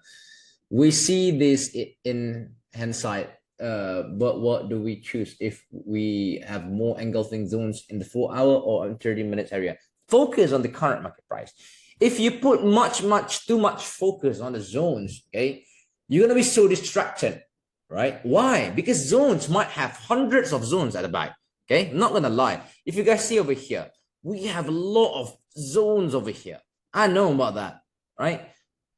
We see this in hindsight but what do we choose if we have more engulfing zones in the 4 hour or in 30 minutes area? Focus on the current market price. If you put too much focus on the zones, okay, you're gonna be so distracted, right? Why? Because zones might have hundreds of zones at the back. Okay, I'm not gonna lie. If you guys see over here, we have a lot of zones over here. I know about that, right?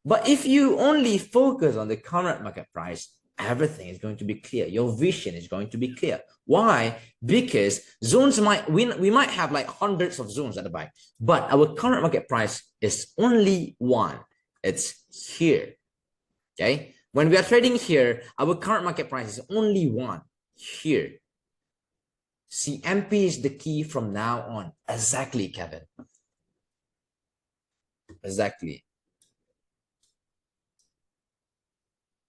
But if you only focus on the current market price, everything is going to be clear. Your vision is going to be clear. Why? Because zones we might have like hundreds of zones at the back, but our current market price is only one. It's here. Okay. When we are trading here, our current market price is only one here. CMP is the key from now on. Exactly, Kevin. Exactly.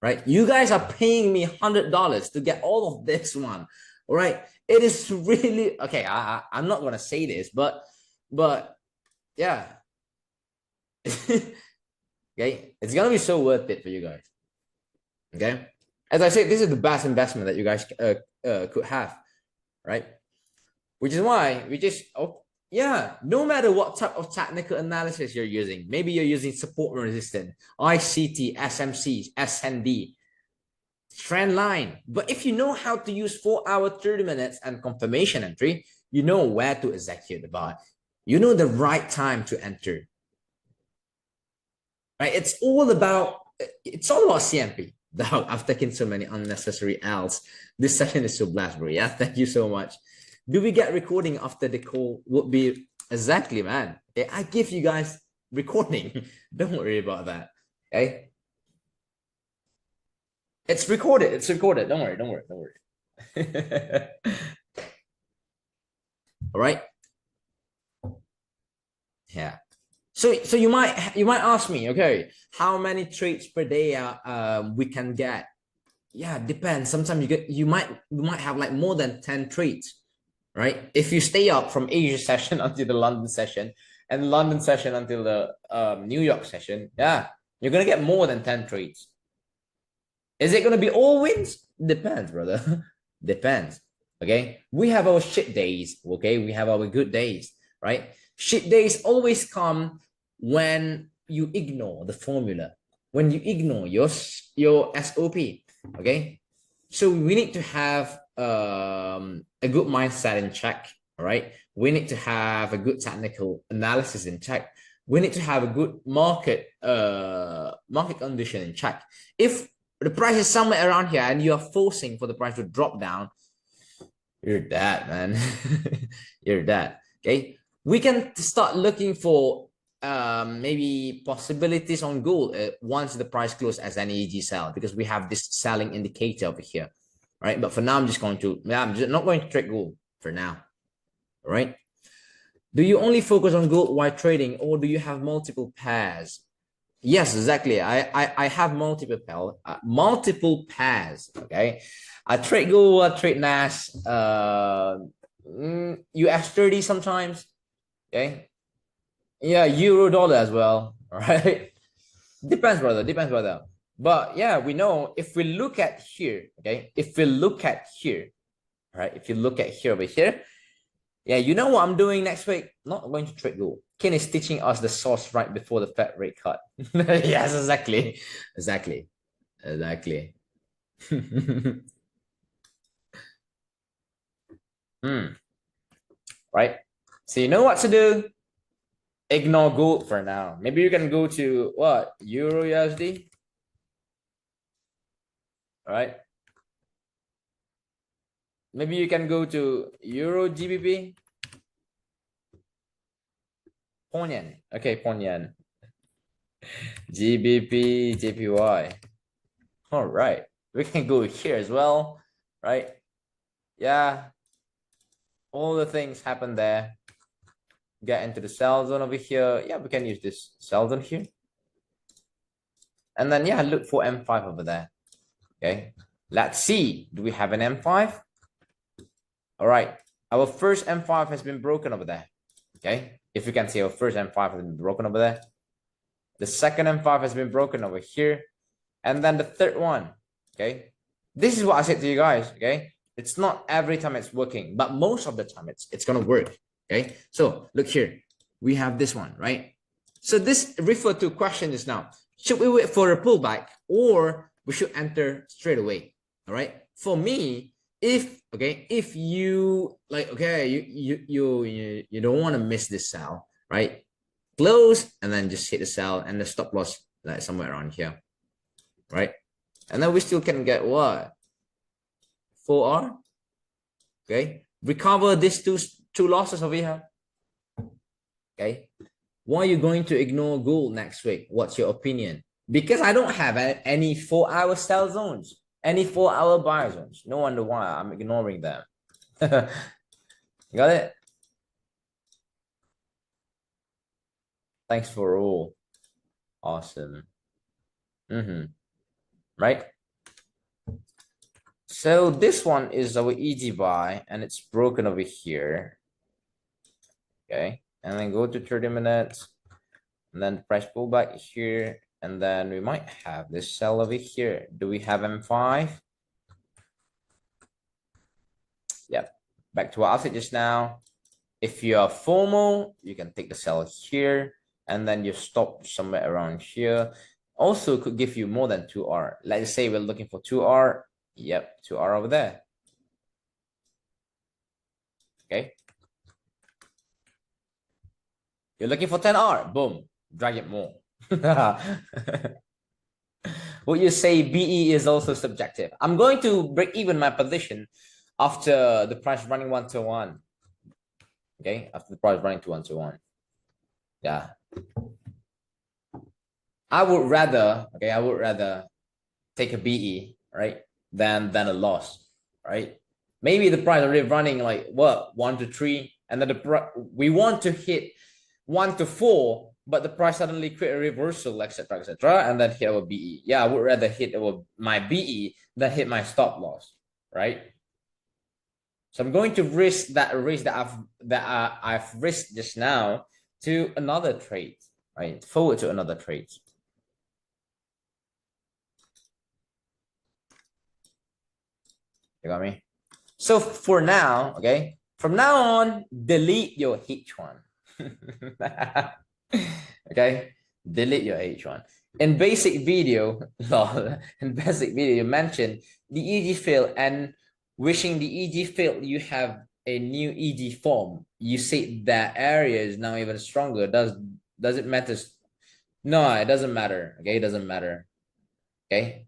Right? You guys are paying me $100 to get all of this one. All right. It is really okay. I'm not gonna say this, but yeah. Okay, it's gonna be so worth it for you guys. Okay, as I said, this is the best investment that you guys could have, right? Which is why we just yeah, no matter what type of technical analysis you're using, maybe you're using support and resistance, ICT, SMC, SND, trend line. But if you know how to use 4 hour, 30 minutes and confirmation entry, you know where to execute the buy. You know the right time to enter. Right? It's all about CMP. Dog, I've taken so many unnecessary L's. This session is so blessed, bro. Yeah, thank you so much. Do we get recording after the call? Would be exactly, man. Okay, I give you guys recording. Don't worry about that. Okay. It's recorded. It's recorded. Don't worry. Don't worry. Don't worry. All right. Yeah. So you might ask me, okay, how many trades per day we can get? Yeah, depends. Sometimes you might have like more than 10 trades, right? If you stay up from Asia session until the London session and London session until the New York session, yeah, you're gonna get more than 10 trades. Is it gonna be all wins? Depends, brother. Depends. Okay, we have our shit days. Okay, we have our good days, right? Shit days always come when you ignore the formula, when you ignore your SOP. Okay, so we need to have a good mindset in check. All right, we need to have a good technical analysis in check. We need to have a good market condition in check. If the price is somewhere around here and you are forcing for the price to drop down, you're dead, man. You're dead. Okay, we can start looking for maybe possibilities on gold once the price closes as an EG sell, because we have this selling indicator over here, right? But for now, I'm just not going to trade gold for now. All right. Do you only focus on gold while trading, or do you have multiple pairs? Yes, exactly. I have multiple pairs. Okay, I trade gold, I trade NAS, US30 sometimes. Okay, yeah, euro dollar as well. All right, depends, brother. Depends, brother. But yeah, we know if we look at here, okay, if we look at here, right, if you look at here over here, yeah, you know what I'm doing next week? Not going to trade gold. Ken is teaching us the source right before the Fed rate cut. Yes, exactly. Exactly. Exactly. Right. So you know what to do? Ignore gold for now. Maybe you can go to what? Euro USD? Right. Maybe you can go to Euro GBP. Ponyan. Okay, Ponyan. GBP, JPY. All right. We can go here as well, right? Yeah. All the things happen there. Get into the sell zone over here. Yeah, we can use this sell zone here. And then, yeah, look for M5 over there. Okay. Let's see. Do we have an M5? All right. Our first M5 has been broken over there. Okay. If you can see, our first M5 has been broken over there. The second M5 has been broken over here. And then the third one. Okay. This is what I said to you guys, okay? It's not every time it's working, but most of the time it's gonna work, okay? So look here, we have this one, right? So this refer to question is now, should we wait for a pullback or we should enter straight away, all right? For me, if you like, okay, you don't want to miss this sell, right? Close and then just hit the sell and the stop loss like somewhere around here, right? And then we still can get what? 4R. Okay. Recover these two losses over here. Okay. Why are you going to ignore gold next week? What's your opinion? Because I don't have any 4-hour sell zones, any 4-hour buy zones. No wonder why I'm ignoring them. Got it? Thanks for all. Awesome. Right? So this one is our easy buy and it's broken over here. Okay. And then go to 30 minutes and then price pullback here. And then we might have this sell over here. Do we have M5? Yep. Back to what I said just now. If you are formal, you can take the sell here and then you stop somewhere around here. Also could give you more than 2R. Let's say we're looking for 2R. Yep, 2R over there. Okay. You're looking for 10R. Boom. Drag it more. Would you say BE is also subjective? I'm going to break even my position after the price running 1-to-1. Okay, after the price running to 1-to-1. Yeah. I would rather take a BE, right, than a loss, right? Maybe the price already running like what 1-to-3, and then we want to hit 1-to-4, but the price suddenly create a reversal, etc., and then hit our BE. Yeah, I would rather hit my BE than hit my stop loss, right? So I'm going to risk that I've risked just now to another trade, right? Forward to another trade. You got me? So for now, okay, from now on, delete your H1. Okay, delete your H1. In basic video, you mentioned the EG fail and wishing the EG failed, you have a new EG form. You say that area is now even stronger. Does it matter? No, it doesn't matter. Okay, it doesn't matter. Okay.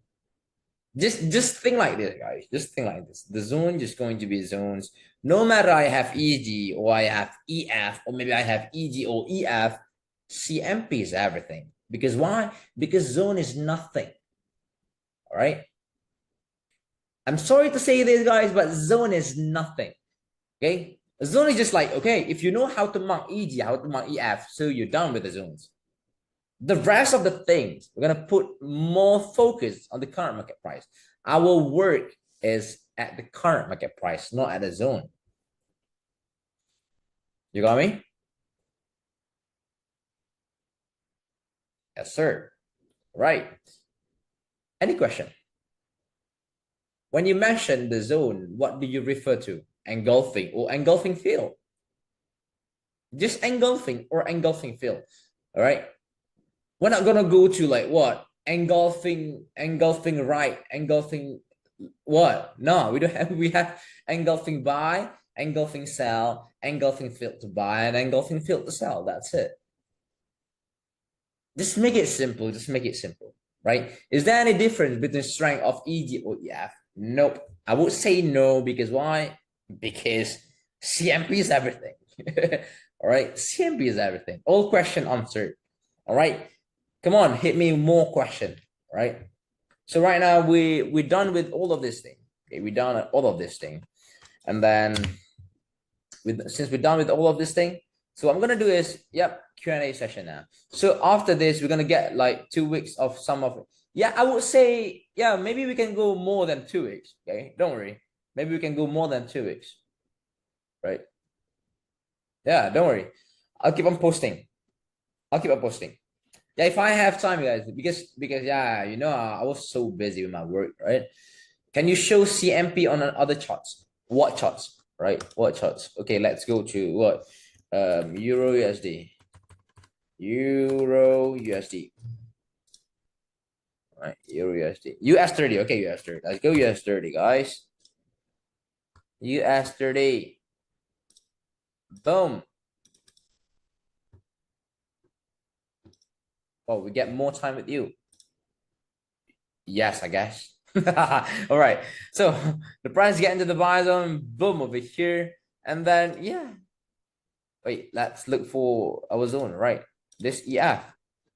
Just think like this, guys. Just think like this. The zone is going to be zones. No matter I have EG or I have EF or maybe I have EG or EF, CMP is everything. Because why? Because zone is nothing. All right. I'm sorry to say this, guys, but zone is nothing. Okay. Zone is just like, okay, if you know how to mark EG, how to mark EF, so you're done with the zones. The rest of the things, we're going to put more focus on the current market price. Our work is at the current market price, not at the zone. You got me? Yes, sir. Right. Any question? When you mention the zone, what do you refer to? Engulfing or engulfing field? Just engulfing or engulfing field. All right. We're not gonna go to like what engulfing right, engulfing what? No, we don't have. We have engulfing buy, engulfing sell, engulfing field to buy, and engulfing field to sell. That's it. Just make it simple. Just make it simple, right? Is there any difference between strength of EG or EF? Nope. I would say no because why? Because CMP is everything. All right, CMP is everything. All question answered. All right. Come on, hit me more question, right? So right now we're done with all of this thing. Okay, we're done with all of this thing. And then since we're done with all of this thing, so what I'm gonna do is, yep, Q&A session now. So after this, we're gonna get like 2 weeks of some of it. Yeah, I would say, yeah, maybe we can go more than 2 weeks. Okay, don't worry. Maybe we can go more than 2 weeks, right? Yeah, don't worry. I'll keep on posting. I'll keep on posting. Yeah, if I have time, guys, because yeah, you know, I was so busy with my work, right? Can you show CMP on other charts? What charts? Right? What charts? Okay, let's go to what? Euro USD. Euro USD. Right, Euro USD. US 30. Okay, US 30. Let's go US 30, guys. US 30. Boom. Oh, we get more time with you. Yes, I guess. All right. So the price get into the buy zone, boom, over here. And then, yeah. Wait, let's look for our zone, right? This EF,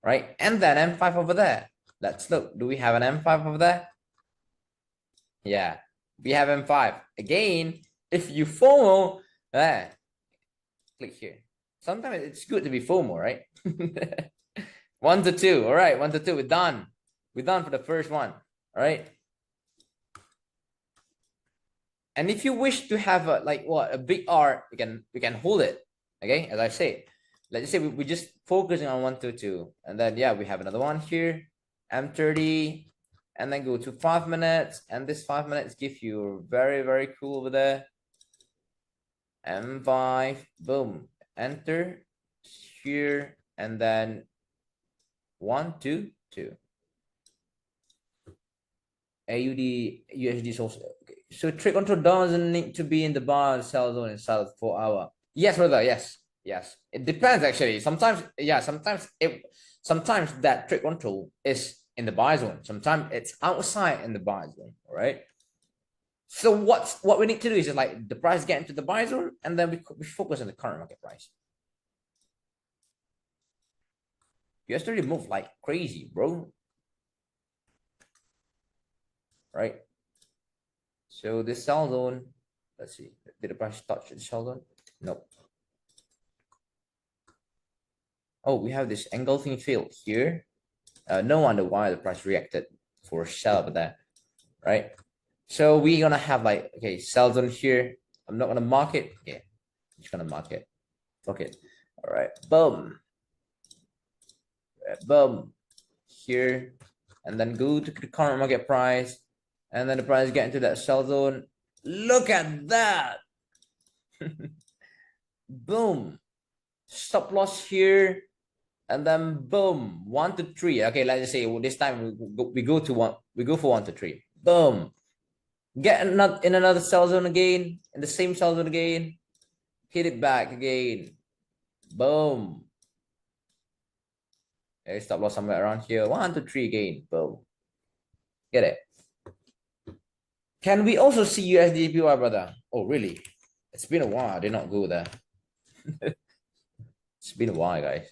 right? And then M5 over there. Let's look. Do we have an M5 over there? Yeah, we have M5. Again, if you FOMO, click here. Sometimes it's good to be FOMO, right? 1 to 2. All right, 1 to 2. We're done. We're done for the first one. All right. And if you wish to have a a big R, we can hold it. Okay, as I say, let's say we just focusing on 1 to 2, and then yeah, we have another one here, M30, and then go to 5 minutes, and this 5 minutes give you very, very cool over there. M5, boom, enter here, and then 1 2 2. AUD USD is also okay. So trade control doesn't need to be in the buy sell zone inside of 4 hour. Yes, brother. Yes, yes. It depends actually. Sometimes, yeah. Sometimes that trade control is in the buy zone. Sometimes it's outside in the buy zone. All right. So what we need to do is just like the price get into the buy zone, and then we focus on the current market price. Yesterday moved like crazy, bro. Right. So this sell zone, let's see, did the price touch the sell zone? Nope. Oh, we have this engulfing field here. No wonder why the price reacted for sell over there, right? So we're gonna have like, okay, sell zone here. I'm not gonna mark it. Okay, I'm just gonna mark it. Okay, all right, boom, boom, here, and then go to the current market price, and then the price get into that sell zone. Look at that. Boom, stop loss here, and then boom, 1 to 3. Okay, let's just say this time we go to one, we go for 1 to 3. Boom, get not in another sell zone again, in the same sell zone again, hit it back again. Boom. Okay, stop loss somewhere around here. 1 to 3 again. Boom. Get it. Can we also see USDPY, brother? Oh, really? It's been a while. I did not go there. It's been a while, guys.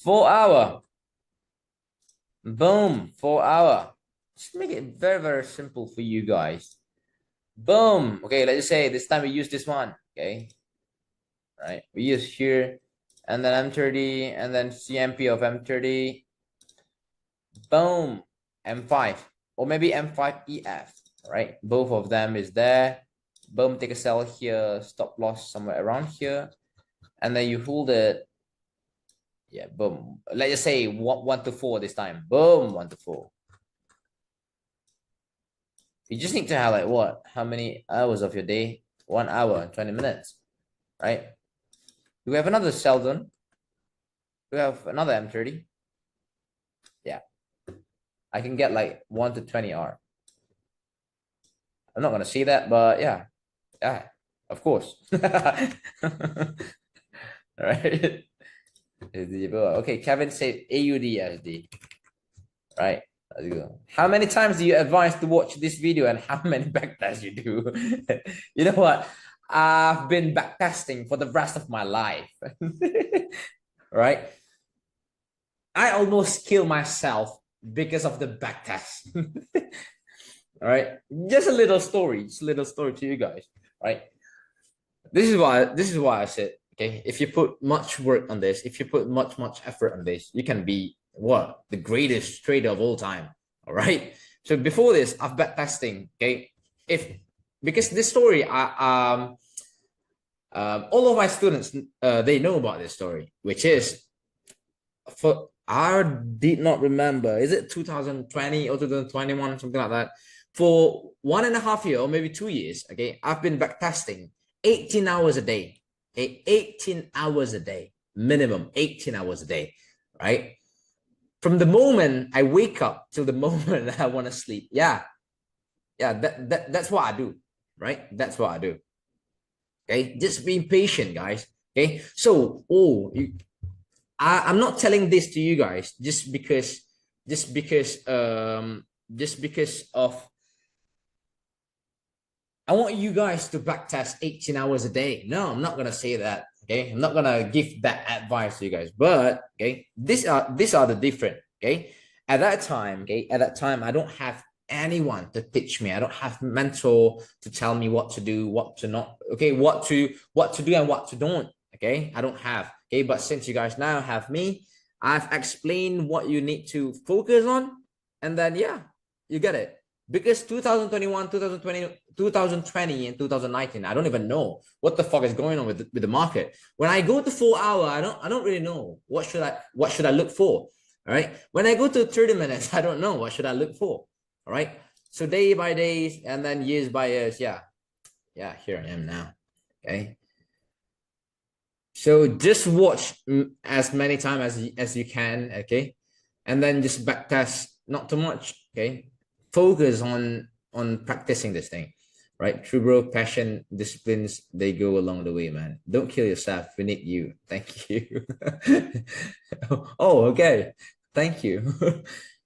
4 hour. Boom. 4 hour. Just make it very, very simple for you guys. Boom. Okay, let's just say this time we use this one. Okay. Right. We use here, and then M30, and then CMP of M30. Boom. M5. Or maybe M5EF. Right. Both of them is there. Boom. Take a sell here. Stop loss somewhere around here. And then you hold it. Yeah, boom. Let's just say 1 to 4 this time. Boom, 1 to 4. You just need to have like what? How many hours of your day? 1 hour and 20 minutes, right? Do we have another sell zone? Do we have another M30? Yeah. I can get like 1 to 20 R. I'm not gonna see that, but yeah. Yeah, of course. All right. Okay, Kevin said AUDSD. Right, let's go. How many times do you advise to watch this video, and how many backtests you do? You know what? I've been backtesting for the rest of my life. Right? I almost kill myself because of the backtest. All right, just a little story, to you guys. Right? This is why I said, okay, if you put much work on this, if you put much effort on this, you can be what? The greatest trader of all time. All right. So before this, I've been testing. Okay. Because this story, all of my students, they know about this story, which is I did not remember. Is it 2020 or 2021, something like that? For 1.5 years or maybe 2 years, okay, I've been backtesting 18 hours a day. Okay, 18 hours a day, minimum 18 hours a day, right? From the moment I wake up till the moment I want to sleep. Yeah, yeah, that's what I do, right? That's what I do. Okay, just be patient, guys. Okay, so I'm not telling this to you guys just because just because of I want you guys to backtest 18 hours a day. No, I'm not gonna say that. Okay, I'm not gonna give that advice to you guys. But okay, these are the different. Okay, at that time, I don't have anyone to teach me. I don't have mentor to tell me what to do, what to not. Okay, what to do and what to don't. Okay, I don't have. Okay, but since you guys now have me, I've explained what you need to focus on, and then yeah, you get it. Because 2021, 2020, 2020, and 2019, I don't even know what the fuck is going on with the market. When I go to 4 hour, I don't really know what should I look for. All right. When I go to 30 minutes, I don't know what should I look for. All right. So day by days and then years by years. Yeah. Yeah, here I am now. Okay. So just watch as many times as you can, okay? And then just backtest, not too much, okay? Focus on practicing this thing, right? True bro, passion, disciplines, they go along the way, man. Don't kill yourself. We need you. Thank you. Oh, okay. Thank you.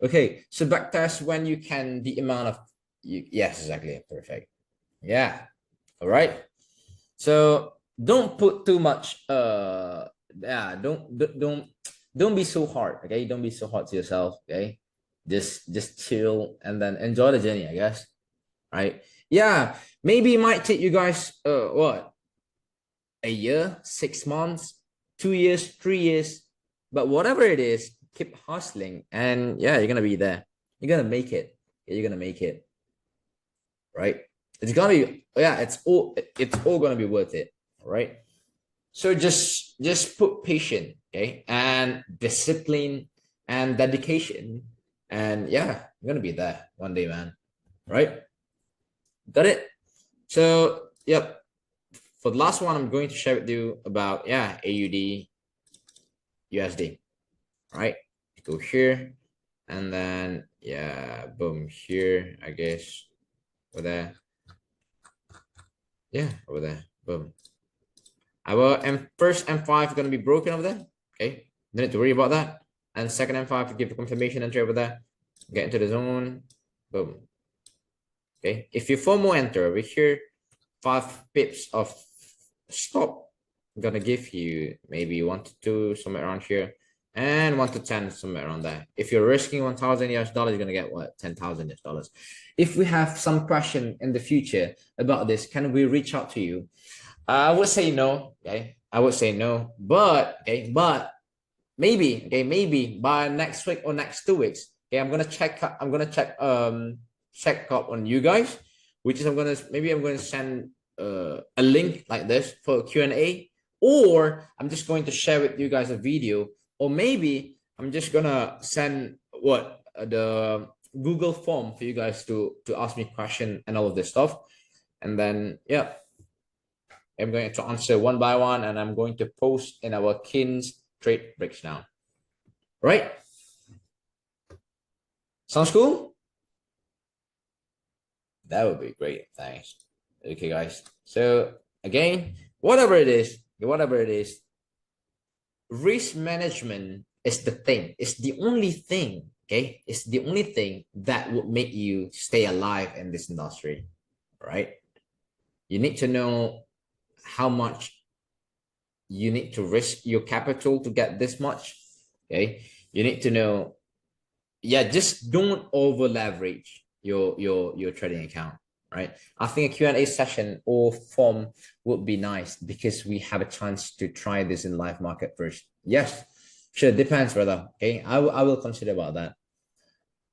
Okay, so backtest when you can the amount of you. Yes, exactly. Perfect. Yeah. All right. So don't put too much yeah, don't be so hard, okay? Don't be so hard to yourself, okay? Just chill and then enjoy the journey, I guess. Right? Yeah, maybe it might take you guys what? A year, 6 months, 2 years, 3 years. But whatever it is, keep hustling and yeah, you're gonna be there. You're gonna make it. You're gonna make it, right? It's gonna be yeah, it's all gonna be worth it, right? So just put patience, okay, and discipline and dedication, and yeah, you're gonna be there one day, man. Right? Got it? So yep. For the last one, I'm going to share with you about yeah, AUD USD. Right? Go here, and then yeah, boom here, I guess over there. Yeah, over there. Boom. Our first M5 is going to be broken over there. Okay. Don't need to worry about that. And second M5, give the confirmation entry over there. Get into the zone. Boom. Okay. If you FOMO enter over here, 5 pips of stop. I'm going to give you maybe 1 to 2, somewhere around here. And 1 to 10, somewhere around there. If you're risking 1,000 US dollars, you're going to get what? 10,000 US dollars. If we have some question in the future about this, can we reach out to you? I would say no. Okay, I would say no, but okay, but maybe okay, maybe by next week or next 2 weeks. Okay, I'm gonna check. I'm gonna check up on you guys, which is I'm gonna send a link like this for Q&A, or I'm just going to share with you guys a video, or maybe I'm just gonna send what the Google form for you guys to ask me question and all of this stuff, and then yeah. I'm going to answer one by one, and I'm going to post in our Kins trade breakdown. Right? Sounds cool? That would be great. Thanks. Okay, guys. So again, whatever it is, risk management is the thing. It's the only thing. Okay, it's the only thing that would make you stay alive in this industry. Right? You need to know how much you need to risk your capital to get this much. Okay, you need to know. Yeah, just don't over leverage your trading account. Right? I think a Q&A session or form would be nice because we have a chance to try this in live market first. Yes, sure, depends, brother. Okay, I will consider about that.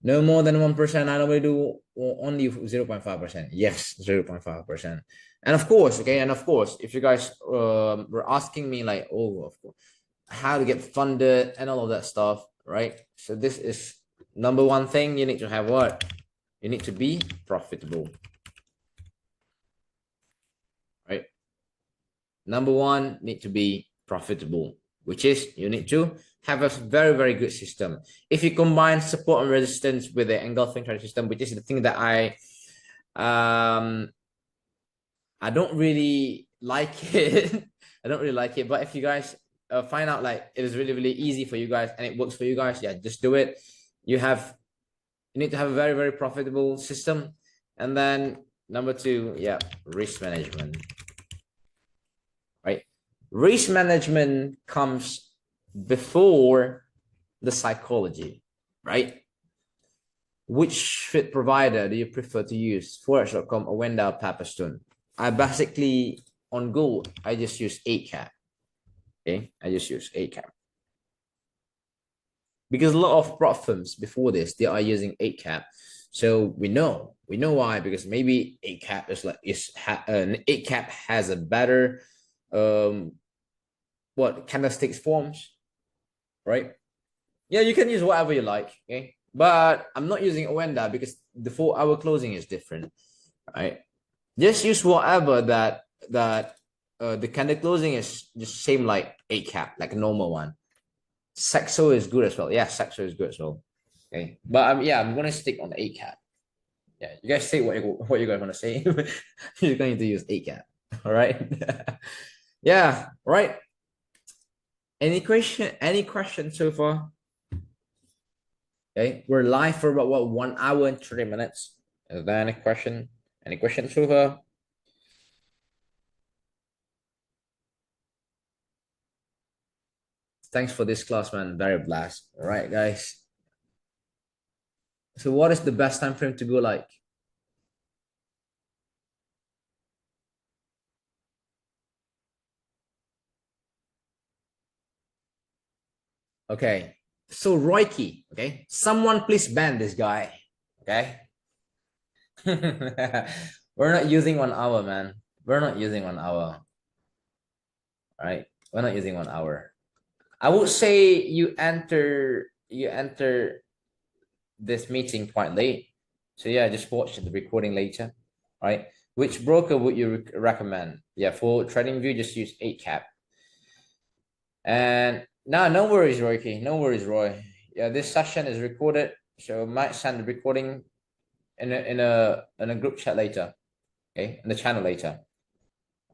No more than 1%. I normally do only 0.5%. Yes, 0.5%. And of course, okay, and of course, if you guys were asking me like, oh, of course, how to get funded and all of that stuff, right? So this is number one thing. You need to have what? You need to be profitable, right? Number one, need to be profitable, which is you need to have a very, very good system. If you combine support and resistance with the engulfing trend system, which is the thing that I don't really like it. I don't really like it. But if you guys find out like it is really, really easy for you guys and it works for you guys, yeah, just do it. You need to have a very, very profitable system. And then number two, yeah, risk management. Right? Risk management comes before the psychology, right? Which fit provider do you prefer to use? Forex.com, Awenda, Pepperstone? I basically, on gold, I just use 8cap. Okay, I just use 8cap. Because a lot of prop firms before this, they are using 8cap. So we know why, because maybe 8cap is like an 8cap has a better candlesticks forms, right? Yeah, you can use whatever you like, okay? But I'm not using Awenda because the 4-hour closing is different, right? Just use whatever that the candle closing is just same like 8cap, like a normal one. Saxo is good as well. Yeah, Saxo is good as well. Okay, but yeah, I'm gonna stick on the 8cap. Yeah, you guys say what you guys want to say. You're going to use 8cap. All right. Yeah. Right. Any question so far? Okay, we're live for about what 1 hour and 30 minutes. Is there any question? Any questions so far? Thanks for this class, man. Very blessed. All right, guys. So what is the best time frame to go like? Okay. So Royki, okay? Someone please ban this guy. Okay. We're not using 1 hour, man. We're not using 1 hour. All right. We're not using 1 hour. I would say you enter this meeting quite late. So yeah, just watch the recording later. Right? Which broker would you recommend? Yeah, for TradingView, just use 8cap. And no worries, Roy. No worries, Roy. Yeah, this session is recorded, so I might send the recording in a group chat later. Okay, in the channel later.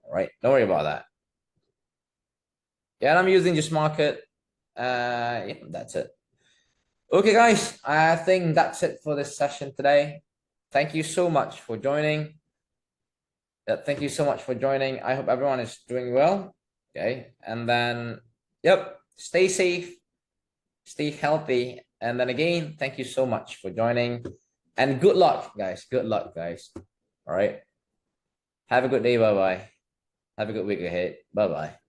All right, don't worry about that. Yeah, and I'm using just market. Yeah, that's it. Okay, guys, I think that's it for this session today. Thank you so much for joining. Thank you so much for joining. I hope everyone is doing well. Okay, and then, yep, stay safe, stay healthy. And then again, thank you so much for joining. And good luck, guys. Good luck, guys. All right. Have a good day. Bye-bye. Have a good week ahead. Bye-bye.